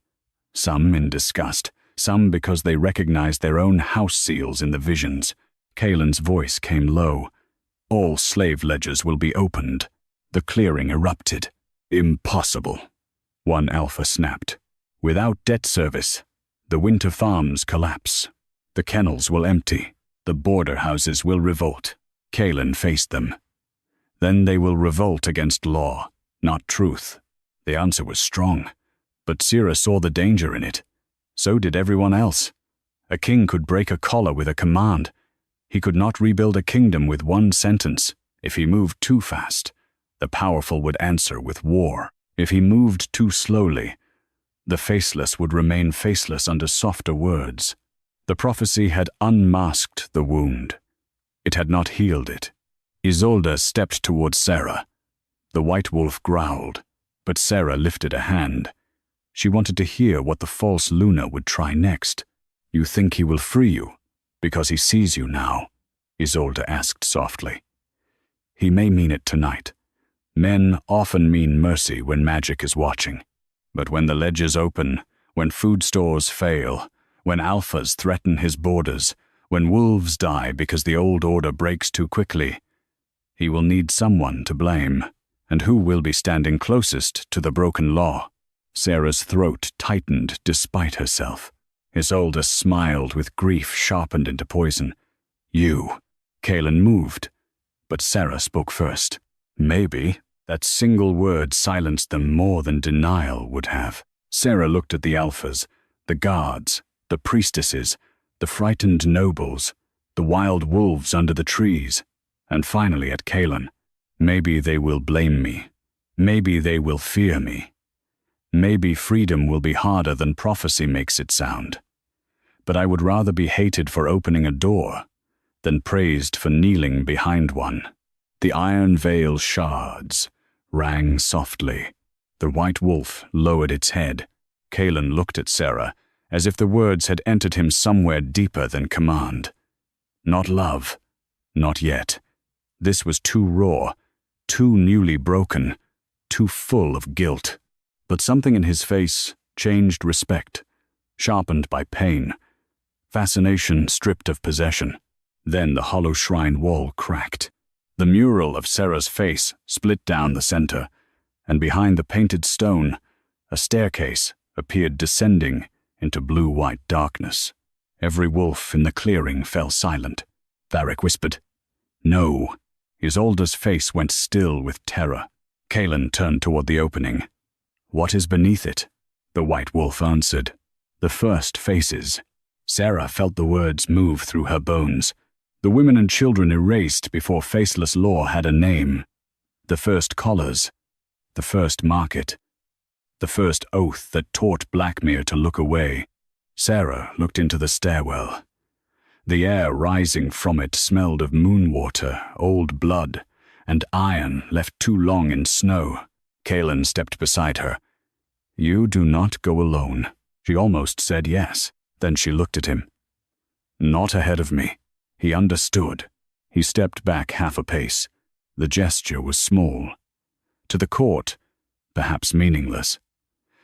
Some in disgust, some because they recognized their own house seals in the visions. Kaelen's voice came low. All slave ledgers will be opened. The clearing erupted. Impossible, one alpha snapped. Without debt service, the winter farms collapse. The kennels will empty. The border houses will revolt. Kaelen faced them. Then they will revolt against law, not truth. The answer was strong, but Sera saw the danger in it. So did everyone else. A king could break a collar with a command. He could not rebuild a kingdom with one sentence. If he moved too fast, the powerful would answer with war. If he moved too slowly, the faceless would remain faceless under softer words. The prophecy had unmasked the wound. It had not healed it. Isolde stepped towards Sera. The white wolf growled, but Sera lifted a hand. She wanted to hear what the false Luna would try next. You think he will free you, because he sees you now? Isolde asked softly. He may mean it tonight. Men often mean mercy when magic is watching. But when the ledgers open, when food stores fail, when alphas threaten his borders, when wolves die because the old order breaks too quickly, he will need someone to blame. And who will be standing closest to the broken law? Sera's throat tightened despite herself. Isolde smiled with grief sharpened into poison. You. Kaelen moved, but Sera spoke first. Maybe. That single word silenced them more than denial would have. Sera looked at the alphas, the guards, the priestesses, the frightened nobles, the wild wolves under the trees, and finally at Kaelen. Maybe they will blame me. Maybe they will fear me. Maybe freedom will be harder than prophecy makes it sound. But I would rather be hated for opening a door than praised for kneeling behind one. The iron veil shards rang softly. The white wolf lowered its head. Kaelen looked at Sera as if the words had entered him somewhere deeper than command. Not love. Not yet. This was too raw, too newly broken, too full of guilt. But something in his face changed respect, sharpened by pain, fascination stripped of possession. Then the hollow shrine wall cracked. The mural of Sera's face split down the center, and behind the painted stone, a staircase appeared descending into blue-white darkness. Every wolf in the clearing fell silent. Varric whispered, "No." Isolde's face went still with terror. Kaelen turned toward the opening. "What is beneath it?" The white wolf answered. "The first faces." Sera felt the words move through her bones. The women and children erased before faceless law had a name. The first collars. The first market. The first oath that taught Blackmere to look away. Sera looked into the stairwell. The air rising from it smelled of moon water, old blood, and iron left too long in snow. Kaelen stepped beside her. "You do not go alone." She almost said yes. Then she looked at him. "Not ahead of me." He understood. He stepped back half a pace. The gesture was small. To the court, perhaps meaningless.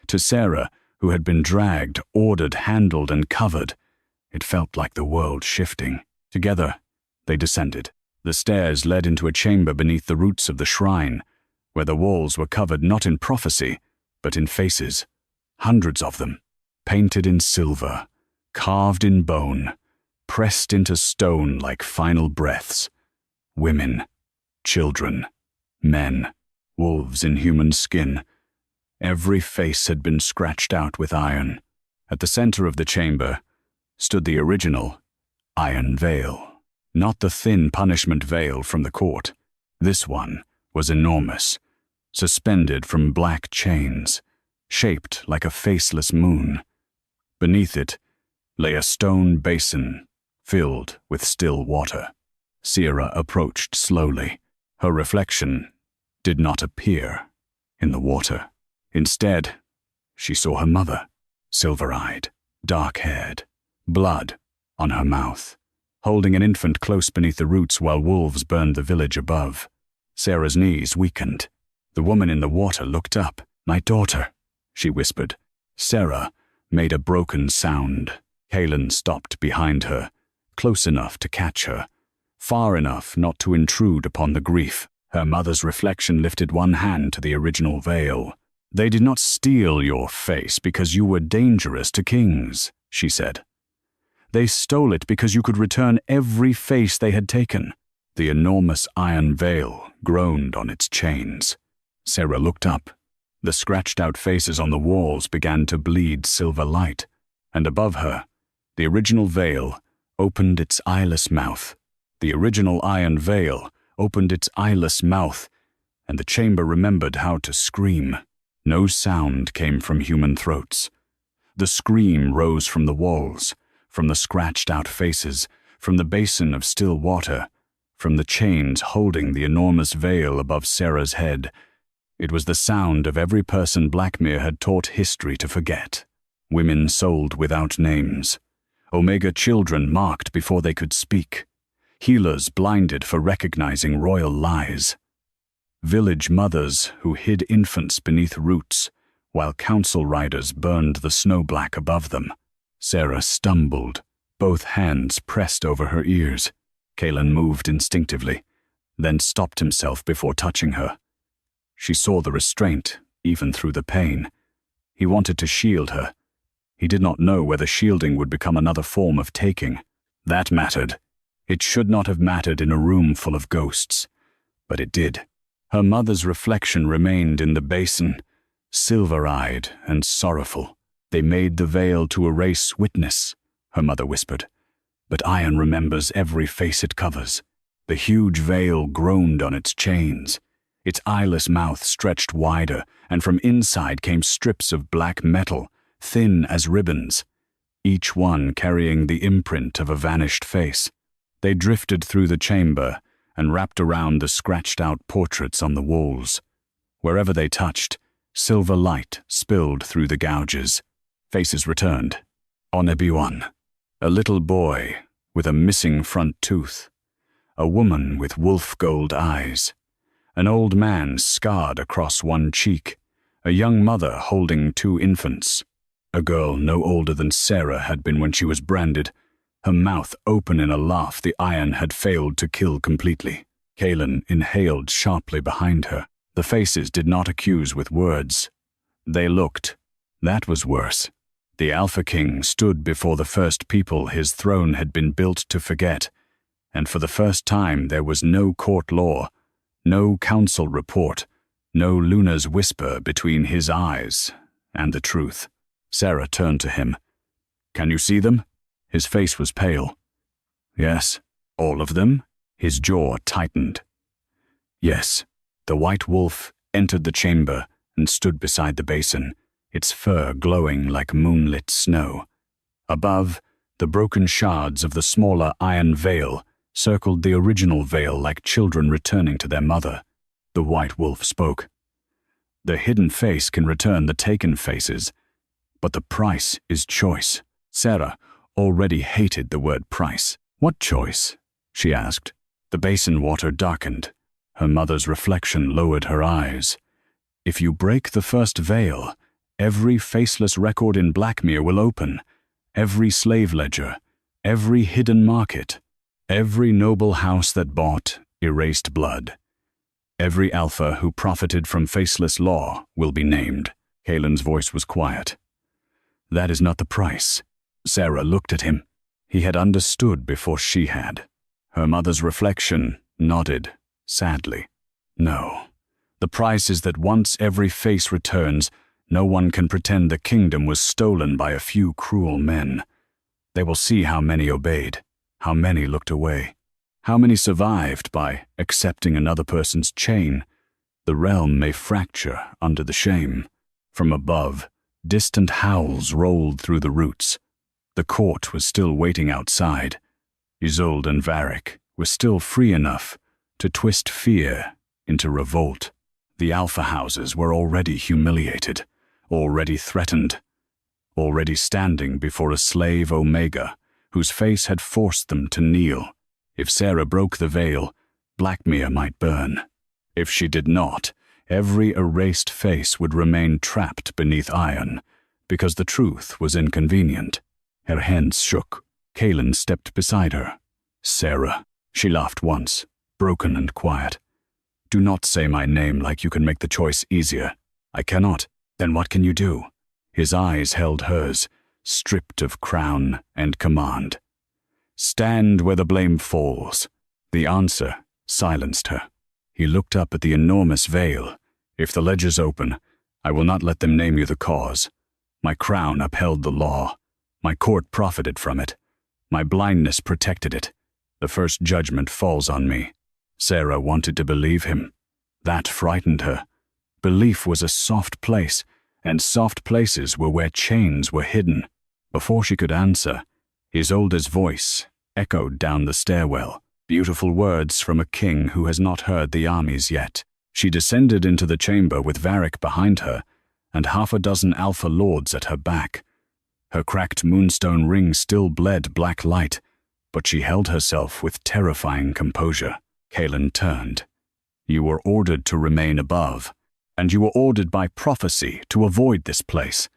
To Sera, who had been dragged, ordered, handled, and covered, it felt like the world shifting. Together, they descended. The stairs led into a chamber beneath the roots of the shrine, where the walls were covered not in prophecy, but in faces. Hundreds of them, painted in silver, carved in bone, pressed into stone like final breaths. Women, children, men, wolves in human skin. Every face had been scratched out with iron. At the center of the chamber stood the original iron veil, not the thin punishment veil from the court. This one was enormous, suspended from black chains, shaped like a faceless moon. Beneath it lay a stone basin filled with still water. Sera approached slowly. Her reflection did not appear in the water. Instead, she saw her mother, silver-eyed, dark-haired, blood on her mouth, holding an infant close beneath the roots while wolves burned the village above. Sera's knees weakened. The woman in the water looked up. "My daughter," she whispered. Sera made a broken sound. Kaelen stopped behind her, close enough to catch her, far enough not to intrude upon the grief. Her mother's reflection lifted one hand to the original veil. "They did not steal your face because you were dangerous to kings," she said. "They stole it because you could return every face they had taken." The enormous iron veil groaned on its chains. Sera looked up. The scratched-out faces on the walls began to bleed silver light, and above her, the original veil opened its eyeless mouth. The original iron veil opened its eyeless mouth, and the chamber remembered how to scream. No sound came from human throats. The scream rose from the walls, from the scratched-out faces, from the basin of still water, from the chains holding the enormous veil above Sera's head. It was the sound of every person Blackmere had taught history to forget. Women sold without names. Omega children marked before they could speak. Healers blinded for recognizing royal lies. Village mothers who hid infants beneath roots, while council riders burned the snow black above them. Sera stumbled, both hands pressed over her ears. Kaelen moved instinctively, then stopped himself before touching her. She saw the restraint, even through the pain. He wanted to shield her. He did not know whether shielding would become another form of taking. That mattered. It should not have mattered in a room full of ghosts, but it did. Her mother's reflection remained in the basin, silver-eyed and sorrowful. "They made the veil to erase witness," her mother whispered. "But iron remembers every face it covers." The huge veil groaned on its chains. Its eyeless mouth stretched wider, and from inside came strips of black metal, thin as ribbons, each one carrying the imprint of a vanished face. They drifted through the chamber and wrapped around the scratched-out portraits on the walls. Wherever they touched, silver light spilled through the gouges. Faces returned. Onebiwan, a little boy with a missing front tooth, a woman with wolf gold eyes, an old man scarred across one cheek, a young mother holding two infants. A girl no older than Sera had been when she was branded, her mouth open in a laugh the iron had failed to kill completely. Kaelen inhaled sharply behind her. The faces did not accuse with words. They looked. That was worse. The Alpha King stood before the first people his throne had been built to forget, and for the first time there was no court law, no council report, no Luna's whisper between his eyes and the truth. Sera turned to him. "Can you see them?" His face was pale. "Yes." "All of them?" His jaw tightened. "Yes." The white wolf entered the chamber and stood beside the basin, its fur glowing like moonlit snow. Above, the broken shards of the smaller iron veil circled the original veil like children returning to their mother. The white wolf spoke. "The hidden face can return the taken faces, but the price is choice." Sera already hated the word price. "What choice?" she asked. The basin water darkened. Her mother's reflection lowered her eyes. "If you break the first veil, every faceless record in Blackmere will open, every slave ledger, every hidden market, every noble house that bought erased blood. Every alpha who profited from faceless law will be named." Kaelen's voice was quiet. "That is not the price." Sera looked at him. He had understood before she had. Her mother's reflection nodded, sadly. "No. The price is that once every face returns, no one can pretend the kingdom was stolen by a few cruel men. They will see how many obeyed, how many looked away, how many survived by accepting another person's chain. The realm may fracture under the shame. From above, Distant howls rolled through the roots. The court was still waiting outside. Isolde and Varric were still free enough to twist fear into revolt. The Alpha houses were already humiliated, already threatened, already standing before a slave Omega whose face had forced them to kneel. If Sera broke the veil, Blackmere might burn. If she did not, every erased face would remain trapped beneath iron, because the truth was inconvenient. Her hands shook. Kaelen stepped beside her. "Sera," she laughed once, broken and quiet. "Do not say my name like you can make the choice easier." "I cannot." "Then what can you do?" His eyes held hers, stripped of crown and command. "Stand where the blame falls." The answer silenced her. He looked up at the enormous veil. "If the ledger's open, I will not let them name you the cause. My crown upheld the law. My court profited from it. My blindness protected it. The first judgment falls on me." Sera wanted to believe him. That frightened her. Belief was a soft place, and soft places were where chains were hidden. Before she could answer, Isolde's voice echoed down the stairwell. Beautiful words from a king who has not heard the armies yet. She descended into the chamber with Varric behind her and half a dozen Alpha lords at her back. Her cracked moonstone ring still bled black light, but she held herself with terrifying composure. Kaelen turned. "You were ordered to remain above, and you were ordered by prophecy to avoid this place."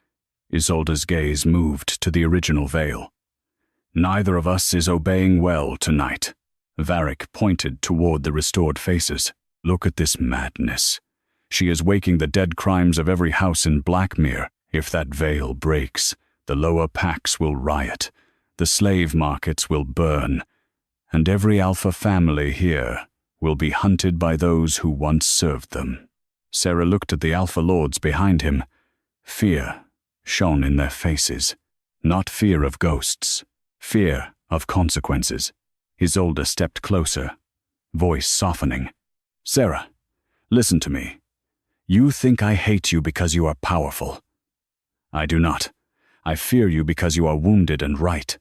Isolde's gaze moved to the original veil. "Neither of us is obeying well tonight." Varric pointed toward the restored faces. "Look at this madness. She is waking the dead crimes of every house in Blackmere. If that veil breaks, the lower packs will riot, the slave markets will burn, and every Alpha family here will be hunted by those who once served them." Sera looked at the Alpha lords behind him. Fear shone in their faces. Not fear of ghosts, fear of consequences. Isolde stepped closer, voice softening. "Sera, listen to me. You think I hate you because you are powerful. I do not. I fear you because you are wounded and right.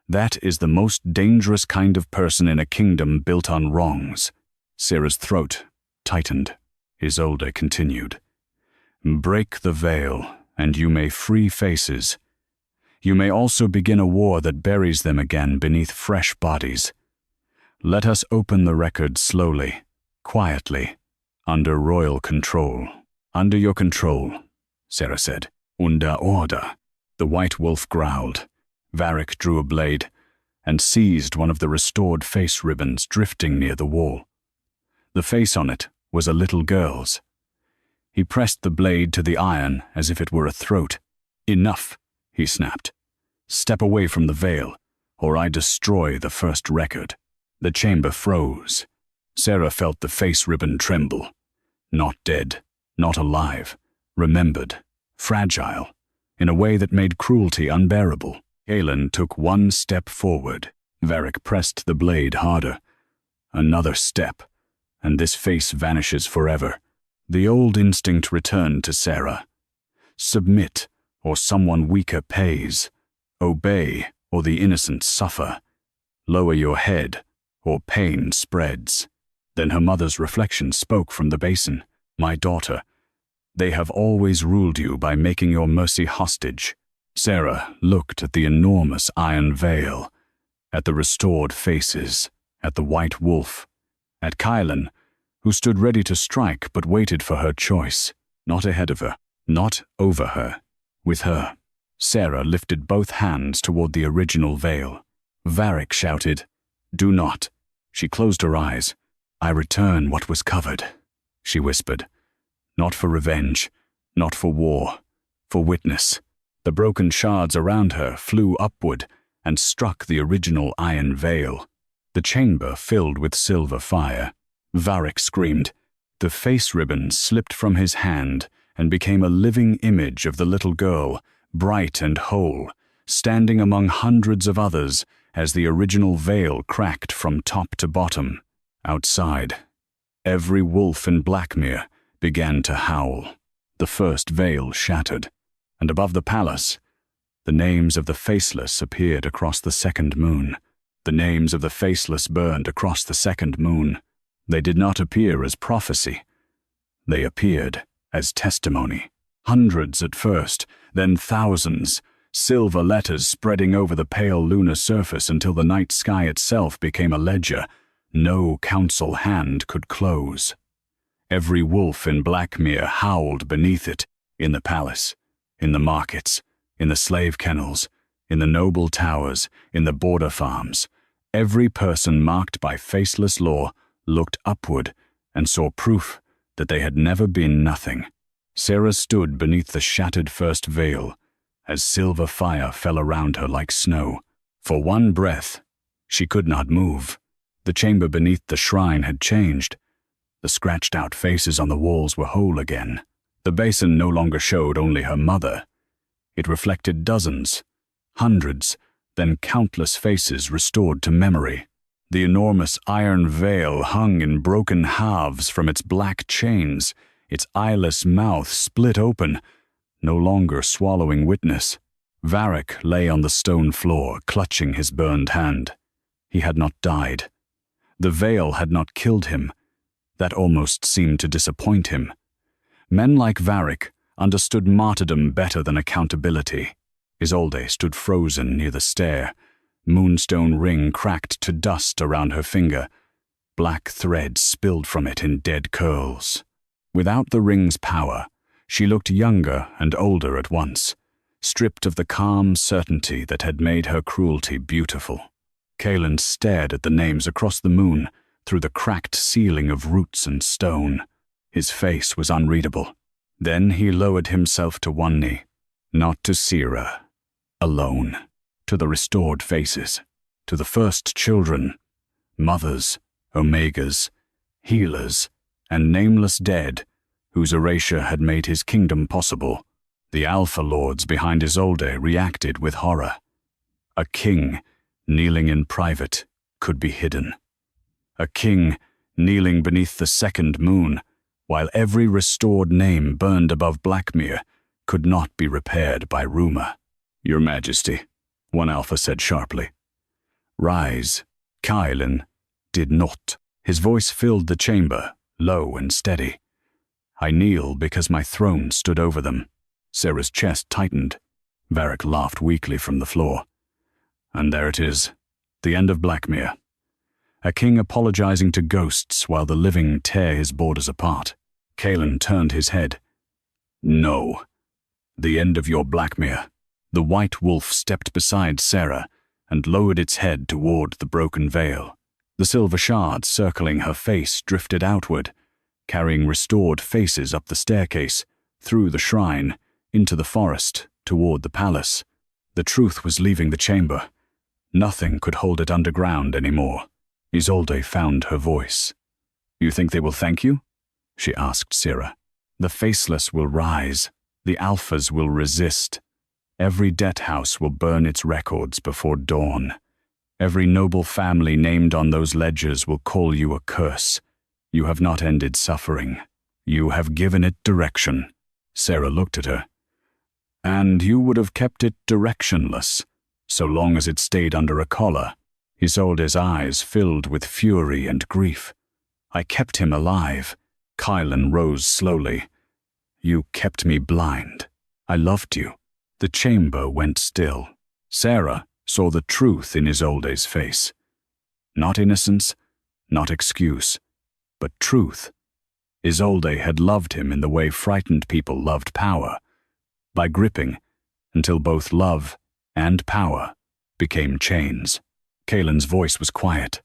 That is the most dangerous kind of person in a kingdom built on wrongs." Sera's throat tightened. Isolde continued. "Break the veil, and you may free faces. You may also begin a war that buries them again beneath fresh bodies. Let us open the record slowly, quietly, under royal control." "Under your control," Sera said. "Unter order." The white wolf growled. Varric drew a blade and seized one of the restored face ribbons drifting near the wall. The face on it was a little girl's. He pressed the blade to the iron as if it were a throat. "Enough," he snapped. "Step away from the veil, or I destroy the first record." The chamber froze. Sera felt the face ribbon tremble. Not dead, not alive, remembered, fragile, in a way that made cruelty unbearable. Kaelen took one step forward. Varric pressed the blade harder. Another step, and this face vanishes forever. The old instinct returned to Sera. Submit, or someone weaker pays. Obey, or the innocent suffer. Lower your head, or pain spreads. Then her mother's reflection spoke from the basin. "My daughter, they have always ruled you by making your mercy hostage." Sera looked at the enormous iron veil, at the restored faces, at the white wolf, at Kaelen, who stood ready to strike but waited for her choice. Not ahead of her, not over her, with her. Sera lifted both hands toward the original veil. Varric shouted, "Do not." She closed her eyes. "I return what was covered," she whispered. "Not for revenge, not for war, for witness." The broken shards around her flew upward and struck the original iron veil. The chamber filled with silver fire. Varric screamed. The face ribbon slipped from his hand and became a living image of the little girl, bright and whole, standing among hundreds of others as the original veil cracked from top to bottom. Outside, every wolf in Blackmere began to howl. The first veil shattered. and above the palace, the names of the faceless appeared across the second moon. The names of the faceless burned across the second moon. They did not appear as prophecy. They appeared as testimony. Hundreds at first, then thousands, silver letters spreading over the pale lunar surface until the night sky itself became a ledger no council hand could close. Every wolf in Blackmere howled beneath it, in the palace, in the markets, in the slave kennels, in the noble towers, in the border farms. Every person marked by faceless law looked upward and saw proof that they had never been nothing. Sera stood beneath the shattered first veil as silver fire fell around her like snow. For one breath, she could not move. The chamber beneath the shrine had changed. The scratched-out faces on the walls were whole again. The basin no longer showed only her mother. It reflected dozens, hundreds, then countless faces restored to memory. The enormous iron veil hung in broken halves from its black chains, its eyeless mouth split open, no longer swallowing witness. Varric lay on the stone floor, clutching his burned hand. He had not died. The veil had not killed him. That almost seemed to disappoint him. Men like Varric understood martyrdom better than accountability. Isolde stood frozen near the stair, moonstone ring cracked to dust around her finger. Black thread spilled from it in dead curls. Without the ring's power, she looked younger and older at once, stripped of the calm certainty that had made her cruelty beautiful. Kaelen stared at the names across the moon through the cracked ceiling of roots and stone. His face was unreadable. Then he lowered himself to one knee, not to Sera, alone, to the restored faces, to the first children, mothers, omegas, healers, and nameless dead, whose erasure had made his kingdom possible. The Alpha Lords behind Isolde reacted with horror. A king, kneeling in private, could be hidden. A king, kneeling beneath the second moon, while every restored name burned above Blackmere, could not be repaired by rumor. "Your Majesty," one Alpha said sharply. "Rise." Kaelen did not. His voice filled the chamber, low and steady. "I kneel because my throne stood over them." Sera's chest tightened. Varric laughed weakly from the floor. "And there it is, the end of Blackmere. A king apologizing to ghosts while the living tear his borders apart." Kaelen turned his head. "No. The end of your Blackmere." The white wolf stepped beside Sera and lowered its head toward the broken veil. The silver shards circling her face drifted outward, carrying restored faces up the staircase, through the shrine, into the forest, toward the palace. The truth was leaving the chamber. Nothing could hold it underground anymore. Isolde found her voice. "You think they will thank you?" she asked Sera. "The faceless will rise. The Alphas will resist. Every debt house will burn its records before dawn. Every noble family named on those ledgers will call you a curse. You have not ended suffering. You have given it direction." Sera looked at her. "And you would have kept it directionless, so long as it stayed under a collar." Isolde's eyes filled with fury and grief. "I kept him alive." Kaelen rose slowly. "You kept me blind. I loved you." The chamber went still. Sera saw the truth in Isolde's face. Not innocence, not excuse, but truth. Isolde had loved him in the way frightened people loved power, by gripping until both love and power became chains. Kaelen's voice was quiet.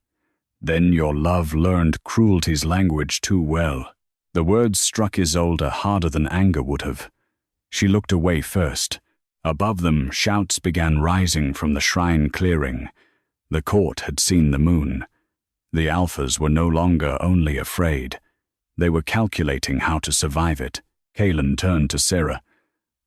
"Then your love learned cruelty's language too well." The words struck Isolde harder than anger would have. She looked away first. Above them, shouts began rising from the shrine clearing. The court had seen the moon. The Alphas were no longer only afraid. They were calculating how to survive it. Kaelen turned to Sera.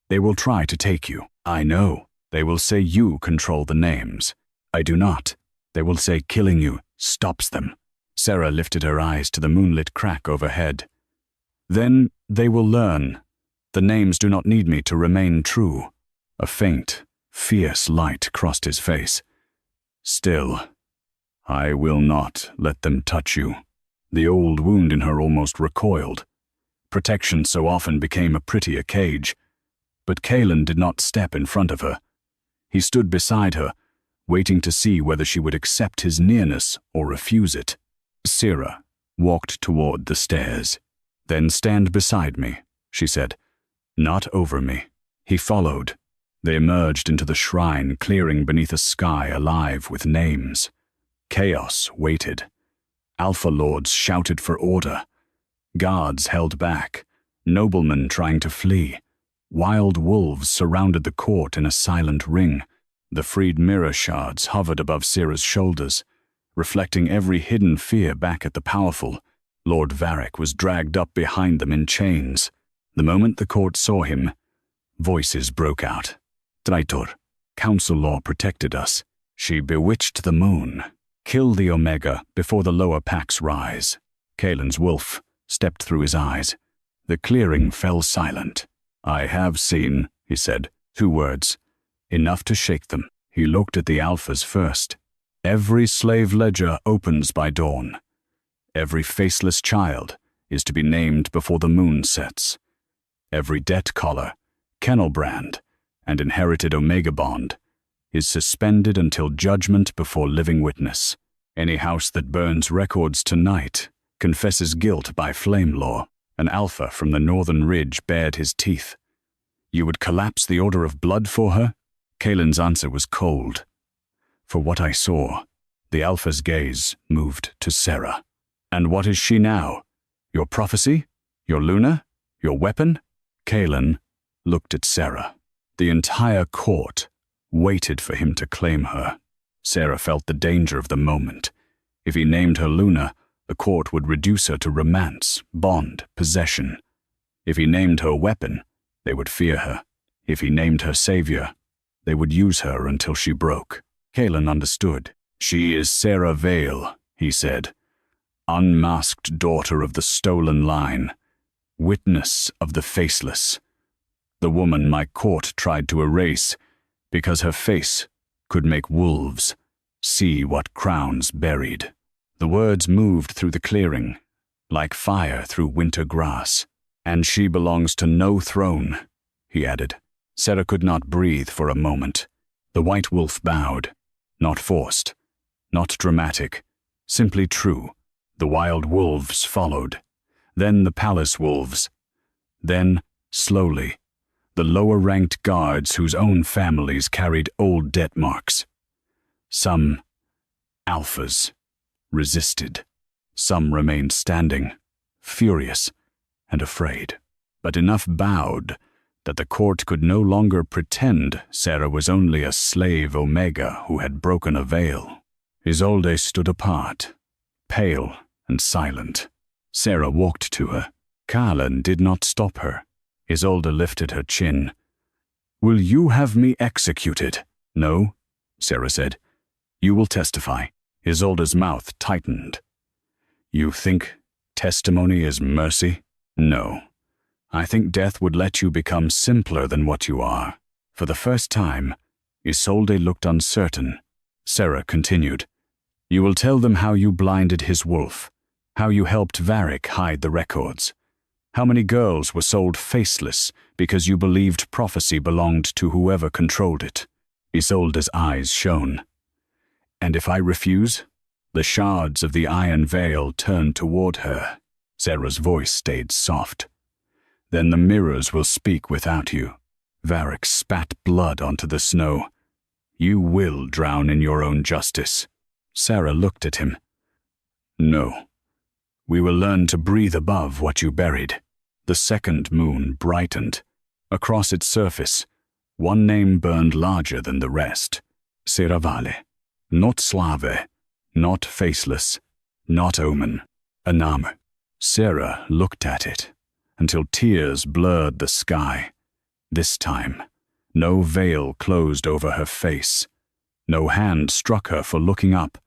"They will try to take you. I know. They will say you control the names. I do not. They will say killing you stops them." Sera lifted her eyes to the moonlit crack overhead. "Then they will learn. The names do not need me to remain true. A faint, fierce light crossed his face. Still, I will not let them touch you. The old wound in her almost recoiled. Protection so often became a prettier cage. But Kaelen did not step in front of her. He stood beside her, waiting to see whether she would accept his nearness or refuse it. Sera walked toward the stairs. "Then stand beside me," she said. "Not over me." He followed. They emerged into the shrine, clearing beneath a sky alive with names. Chaos waited. Alpha Lords shouted for order. Guards held back. Noblemen trying to flee. Wild wolves surrounded the court in a silent ring. The freed mirror shards hovered above Sera's shoulders, reflecting every hidden fear back at the powerful. Lord Varric was dragged up behind them in chains. The moment the court saw him, voices broke out. "Traitor. Council law protected us. She bewitched the moon. Kill the Omega before the lower packs rise." Kaelen's wolf stepped through his eyes. The clearing fell silent. "I have seen," he said, 2 words, enough to shake them. He looked at the Alphas first. "Every slave ledger opens by dawn. Every faceless child is to be named before the moon sets. Every debt collar, kennel brand, and inherited Omega bond is suspended until judgment before living witness. Any house that burns records tonight confesses guilt by flame law." An Alpha from the northern ridge bared his teeth. "You would collapse the order of blood for her?" Kaelen's answer was cold. "For what I saw." The Alpha's gaze moved to Sera. "And what is she now? Your prophecy? Your Luna? Your weapon?" Kaelen looked at Sera. The entire court waited for him to claim her. Sera felt the danger of the moment. If he named her Luna, the court would reduce her to romance, bond, possession. If he named her weapon, they would fear her. If he named her savior, they would use her until she broke. Kaelen understood. "She is Sera Vale," he said. "Unmasked daughter of the stolen line. Witness of the faceless. The woman my court tried to erase because her face could make wolves see what crowns buried." The words moved through the clearing, like fire through winter grass. "And she belongs to no throne," he added. Sera could not breathe for a moment. The white wolf bowed. Not forced, not dramatic, simply true. The wild wolves followed. Then the palace wolves. Then, slowly, the lower-ranked guards whose own families carried old debt marks. Some Alphas resisted. Some remained standing, furious and afraid. But enough bowed that the court could no longer pretend Sera was only a slave Omega who had broken a veil. Isolde stood apart, pale and silent. Sera walked to her. Kaelen did not stop her. Isolde lifted her chin. "Will you have me executed?" "No," Sera said. "You will testify." Isolde's mouth tightened. "You think testimony is mercy?" "No. I think death would let you become simpler than what you are." For the first time, Isolde looked uncertain. Sera continued. "You will tell them how you blinded his wolf, how you helped Varric hide the records, how many girls were sold faceless because you believed prophecy belonged to whoever controlled it." Isolde's eyes shone. "And if I refuse?" The shards of the iron veil turned toward her. Sera's voice stayed soft. "Then the mirrors will speak without you." Varric spat blood onto the snow. "You will drown in your own justice." Sera looked at him. "No. We will learn to breathe above what you buried." The second moon brightened. Across its surface, one name burned larger than the rest. Sera Vale. Not Slave, not faceless, not omen. Anam. Sera looked at it until tears blurred the sky. This time, no veil closed over her face. No hand struck her for looking up.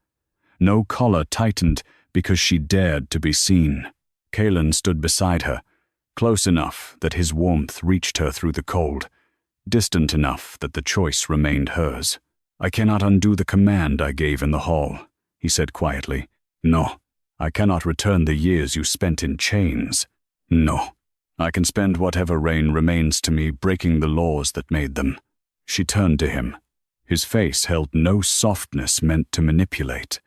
No collar tightened because she dared to be seen. Kaelen stood beside her, close enough that his warmth reached her through the cold, distant enough that the choice remained hers. "I cannot undo the command I gave in the hall," he said quietly. "No, I cannot return the years you spent in chains. No, I can spend whatever reign remains to me breaking the laws that made them." She turned to him. His face held no softness meant to manipulate,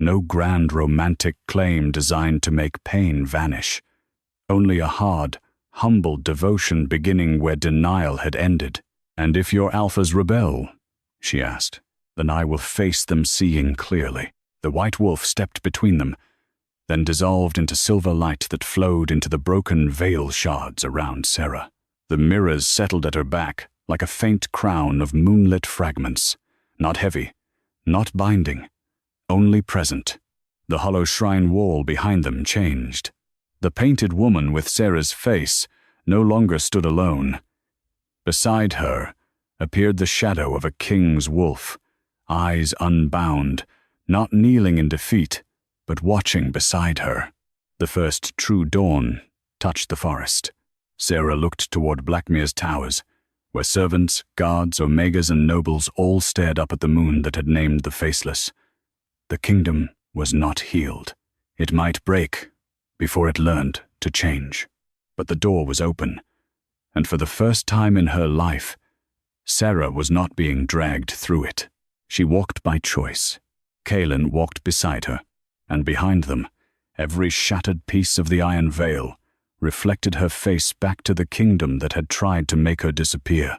no grand romantic claim designed to make pain vanish. Only a hard, humble devotion beginning where denial had ended. "And if your alphas rebel," she asked, "then I will face them seeing clearly." The white wolf stepped between them, then dissolved into silver light that flowed into the broken veil shards around Sera. The mirrors settled at her back like a faint crown of moonlit fragments, not heavy, not binding, only present. The hollow shrine wall behind them changed. The painted woman with Sera's face no longer stood alone. Beside her appeared the shadow of a king's wolf, eyes unbound, not kneeling in defeat, but watching beside her. The first true dawn touched the forest. Sera looked toward Blackmere's towers, where servants, guards, omegas, and nobles all stared up at the moon that had named the faceless. The kingdom was not healed. It might break before it learned to change. But the door was open, and for the first time in her life, Sera was not being dragged through it. She walked by choice. Kaelen walked beside her, and behind them, every shattered piece of the iron veil reflected her face back to the kingdom that had tried to make her disappear.